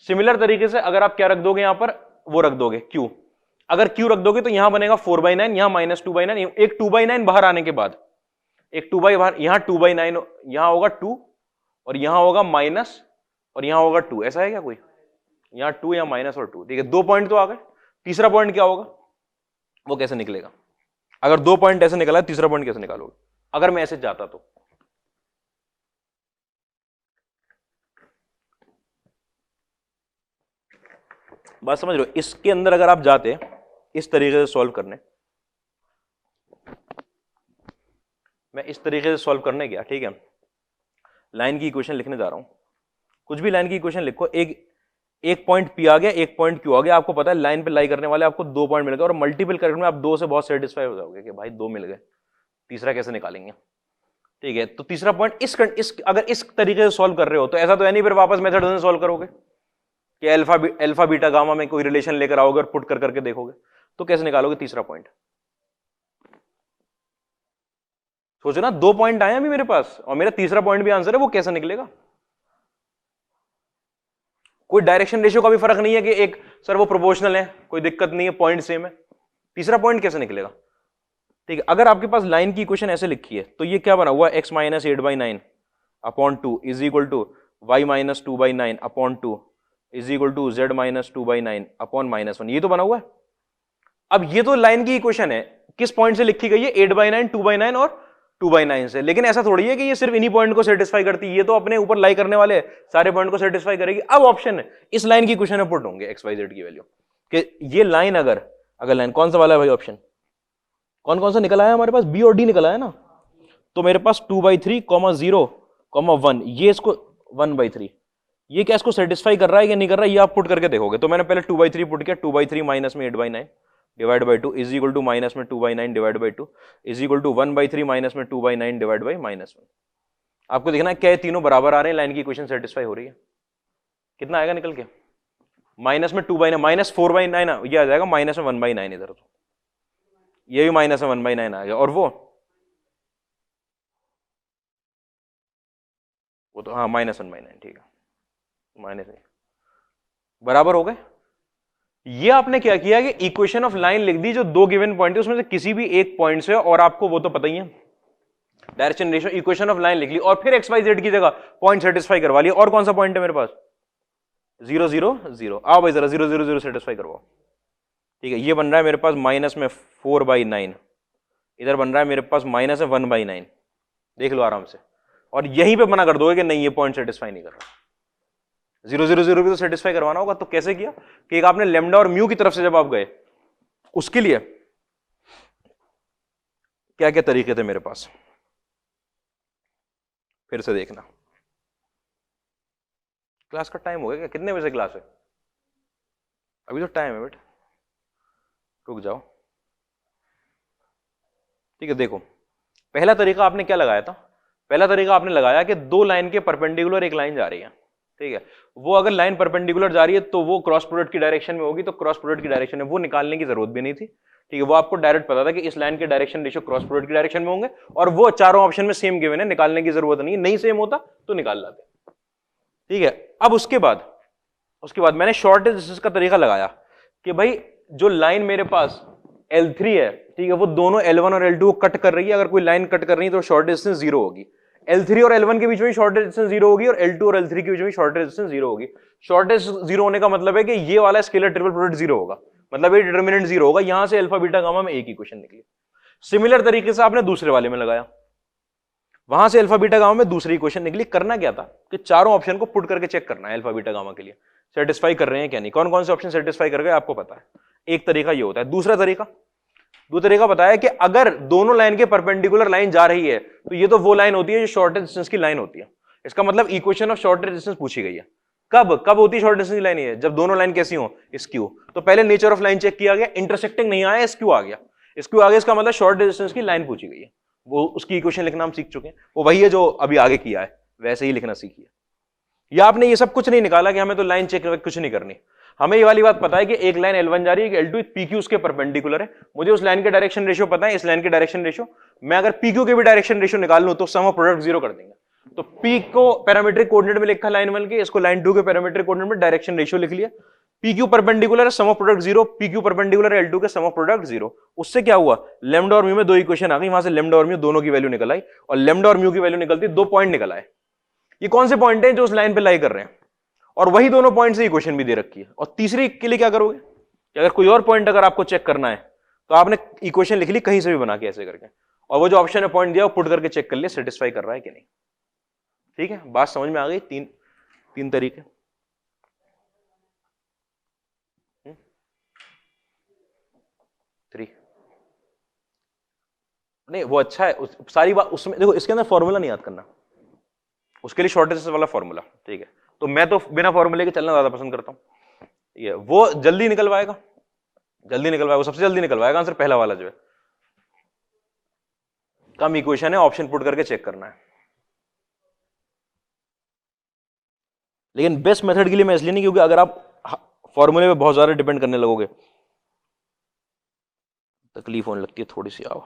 सिमिलर तरीके से अगर आप क्या रख दोगे यहां पर, वो रख दोगे q, अगर q रख दोगे तो यहां बनेगा 4/9, यहां -2/9, एक 2/9 बाहर आने के बाद एक 2 बाहर, यहां 2/9, यहां होगा 2 और यहां होगा माइनस और यहां होगा 2, ऐसा है क्या कोई, यहां 2 या माइनस और 2, ठीक है, 2 पॉइंट तो आ गए। तीसरा पॉइंट क्या होगा, वो कैसे निकलेगा, अगर 2 पॉइंट ऐसे निकला, तीसरा पॉइंट कैसे निकालोगे अगर मैं ऐसे जाता तो? बात समझ रहे हो, इसके अंदर अगर आप जाते इस तरीके से सॉल्व करने, मैं इस तरीके से सॉल्व करने गया, ठीक है, लाइन की इक्वेशन लिखने जा रहा हूं, कुछ भी लाइन की इक्वेशन लिखो, एक पॉइंट पी आ गया, एक पॉइंट क्यू आ गया, आपको पता है लाइन पे लाई करने वाले आपको 2 पॉइंट मिल गए और मल्टीपल करने में आप 2 से बहुत सेटिस्फाई हो जाओगे कि भाई 2 मिल गए, तीसरा कैसे निकालेंगे, ठीक है। तो तीसरा पॉइंट अगर इस तरीके से सॉल्व कर रहे हो तो ऐसा तो है नहीं फिर वापस मेथड से सॉल्व करोगे कि अल्फा बीटा गामा में कोई रिलेशन लेकर आओगे और पुट कर करके देखोगे, तो कैसे निकालोगे तीसरा पॉइंट? सोचो ना, 2 पॉइंट आए अभी मेरे पास और मेरा तीसरा पॉइंट भी आंसर है, वो कैसे निकलेगा? कोई डायरेक्शन रेशियो का भी फर्क नहीं है कि एक सर वो प्रोपोर्शनल है, कोई दिक्कत नहीं है, पॉइंट सेम है, तीसरा पॉइंट कैसे निकलेगा? ठीक है, अगर आपके पास लाइन की इक्वेशन ऐसे लिखी है तो ये क्या बना हुआ, x - 8/9 upon 2 is equal to y - 2/9 upon 2 is equal to z - 2/9 upon -1, ये तो बना हुआ है। अब ये तो लाइन की इक्वेशन है, किस पॉइंट से लिखी गई है, 8/9, 2/9 और 2/9 से, लेकिन ऐसा थोड़ी है कि ये सिर्फ इन्हीं पॉइंट को सेटिस्फाई करती है, ये तो अपने ऊपर लाई करने वाले सारे पॉइंट को सेटिस्फाई करेगी। अब ऑप्शन है, इस लाइन की इक्वेशन में पुट होंगे x y z की वैल्यू, कि ये लाइन अगर लाइन कौन सा वाला है भाई, ऑप्शन कौन कौन सा निकला है हमारे पास, बी और डी निकला है ना, तो मेरे पास 2/3, 0, 1, ये इसको 1/3, ये क्या इसको सेटिस्फाई कर रहा है या नहीं कर रहा है, ये आप पुट करके देखोगे। तो मैंने पहले 2/3 पुट किया, 2/3 माइनस में 8/9 divide by 2 is equal to minus में 2/9 divide by 2 is equal to 1/3 minus में 2/9 डिवाइड बाई -1। आपको देखना है क्या ये तीनों बराबर आ रहे हैं, लाइन की इक्वेशन सेटिस्फाई हो रही है, कितना आएगा निकल के, माइनस में 2/9 माइनस 4/9 ये आ जाएगा, माइनस में 1/9 इधर, तो ये भी माइनस में 1/9 आ गया, और वो तो हाँ -1/9, ठीक है, माइनस बराबर हो गए। ये आपने क्या किया कि इक्वेशन ऑफ लाइन लिख दी, जो 2 गिवन पॉइंट है उसमें से किसी भी एक पॉइंट से, और आपको वो तो पता ही है direction ratio, equation of line लिख ली और फिर एक्स वाई जेड की जगह पॉइंट सेटिस्फाई करवा लिया। और कौन सा पॉइंट है मेरे पास, 0 0 0, आओ भाई जरा 0 0 0 सेटिस्फाई करवाओ, ठीक है। ये बन रहा है मेरे पास माइनस में 4/9, इधर बन रहा है मेरे पास माइनस में 1/9, देख लो आराम से, और यहीं पे मना कर दोगे कि नहीं ये पॉइंट सेटिस्फाई नहीं कर रहा, 0 0 0 भी तो सेटिस्फाई करवाना होगा। तो कैसे किया कि एक आपने लेमडा और म्यू की तरफ से जब आप गए, उसके लिए क्या क्या तरीके थे मेरे पास, फिर से देखना। क्लास का टाइम हो गया क्या, कितने बजे क्लास है, अभी तो टाइम है बेटा, रुक जाओ, ठीक है। देखो पहला तरीका आपने क्या लगाया था, पहला तरीका आपने लगाया कि 2 लाइन के परपेंडिकुलर एक लाइन जा रही है, ठीक है, वो अगर लाइन परपेंडिकुलर जा रही है तो वो क्रॉस प्रोडक्ट की डायरेक्शन में होगी, तो क्रॉस प्रोडक्ट की डायरेक्शन में वो निकालने की जरूरत भी नहीं थी, ठीक है। वो आपको डायरेक्ट पता था कि इस लाइन के डायरेक्शन रेशियो क्रॉस प्रोडक्ट की डायरेक्शन में होंगे, और वो चारों ऑप्शन में सेम गिवन है, निकालने की जरूरत नहीं है, नहीं सेम होता तो निकाल लाते, ठीक है। अब उसके बाद मैंने शॉर्टेज डिस्टेंस का तरीका लगाया कि भाई जो लाइन मेरे पास L3 है, ठीक है, वो दोनों L1 और L2 को कट कर रही है, अगर कोई लाइन कट कर रही है तो शॉर्टेज डिस्टेंस 0 होगी, L3 और L1 के बीच में शॉर्टेज डिस्टेंस 0 होगी, और L2 और L3 के बीच में शॉर्टेज डिस्टेंस 0 होगी। शॉर्टेज 0 होने का मतलब है कि ये वाला स्केलर ट्रिपल प्रोडक्ट 0 होगा, मतलब ये डिटरमिनेंट 0 होगा, यहां से अल्फा बीटा गामा में एक इक्वेशन निकली। सिमिलर तरीके से आपने दूसरे वाले में लगाया, वहां से अल्फा बीटा गामा में दूसरी इक्वेशन निकली। करना क्या था कि चारों ऑप्शन को पुट करके चेक करना है अल्फा बीटा गामा के लिए सेटिस्फाई कर रहे हैं क्या नहीं, कौन कौन से ऑप्शन सेटिस्फाई कर गए आपको पता है। एक तरीका ये होता है। दूसरा तरीका बताया कि अगर दोनों लाइन के परपेंडिकुलर लाइन जा रही है तो ये तो वो लाइन होती है जो शॉर्टेज डिस्टेंस की लाइन होती है, इसका मतलब इक्वेशन ऑफ शॉर्टेज डिस्टेंस पूछी गई है। कब होती है शॉर्ट डिस्टेंस की लाइन, ये जब दोनों लाइन कैसी हो, स्क्यू। तो पहले नेचर ऑफ लाइन चेक किया गया, इंटरसेक्टिंग नहीं आया, स्क्यू आ गया, स्क्यू आ गया, इसका मतलब शॉर्ट डिस्टेंस की लाइन पूछी गई है। वो उसकी इक्वेशन लिखना हम सीख चुके हैं, वो वही है जो अभी आगे किया है, वैसे ही लिखना सीखिए। या आपने ये सब कुछ नहीं निकाला कि हमें तो लाइन चेक कुछ नहीं करनी, हमें ये वाली बात पता है कि एक लाइन L1 जा रही है, L2 PQ उसके परपेंडिकुलर है, मुझे उस लाइन के डायरेक्शन रेशियो पता है, इस लाइन के डायरेक्शन रेशियो, मैं अगर PQ के भी डायरेक्शन रेशियो निकाल लूं तो सम ऑफ प्रोडक्ट जीरो कर देंगे। तो P को पैरामीट्रिक कोऑर्डिनेट में लिखा लाइन 1 के, इसको लाइन 2 के पैरामीट्रिक कोऑर्डिनेट में डायरेक्शन रेशियो लिख लिया। PQ परपेंडिकुलर है, sum of product zero, PQ perpendicular है L2 के, सम ऑफ प्रोडक्ट जीरो। उससे क्या हुआ, लैम्डा और म्यू में दो इक्वेशन आ गई, वहां से लैम्डा और म्यू दोनों की वैल्यू निकल आई, और लैम्डा और म्यू की वैल्यू निकलती, दो पॉइंट निकल आए। ये कौन से पॉइंट हैं जो उस लाइन पे लाई कर रहे हैं, और वही दोनों पॉइंट से इक्वेशन भी दे रखी है। और तीसरी के लिए क्या करोगे कि अगर कोई और पॉइंट अगर आपको चेक करना है तो आपने इक्वेशन लिख ली कहीं से भी बना के ऐसे करके, और वो जो ऑप्शन है पॉइंट दिया वो पुट करके चेक कर लिया सेटिस्फाई कर रहा है कि नहीं। ठीक है, बात समझ में आ गई? तीन तरीके। थ्री नहीं, वो अच्छा है, सारी बात उसमें देखो, इसके अंदर फॉर्मूला नहीं याद करना, उसके लिए शॉर्टेज वाला फॉर्मूला। ठीक है, तो मैं तो बिना फॉर्मूले के चलना ज्यादा पसंद करता हूं। ये वो जल्दी निकलवाएगा, वो सबसे जल्दी निकलवाएगा आंसर पहला वाला जो है, कम इक्वेशन है, ऑप्शन पुट करके चेक करना है। लेकिन बेस्ट मेथड के लिए मैं इसलिए नहीं, क्योंकि अगर आप फॉर्मूले पे बहुत ज्यादा डिपेंड करने लगोगे तकलीफ होने लगती है थोड़ी सी। आओ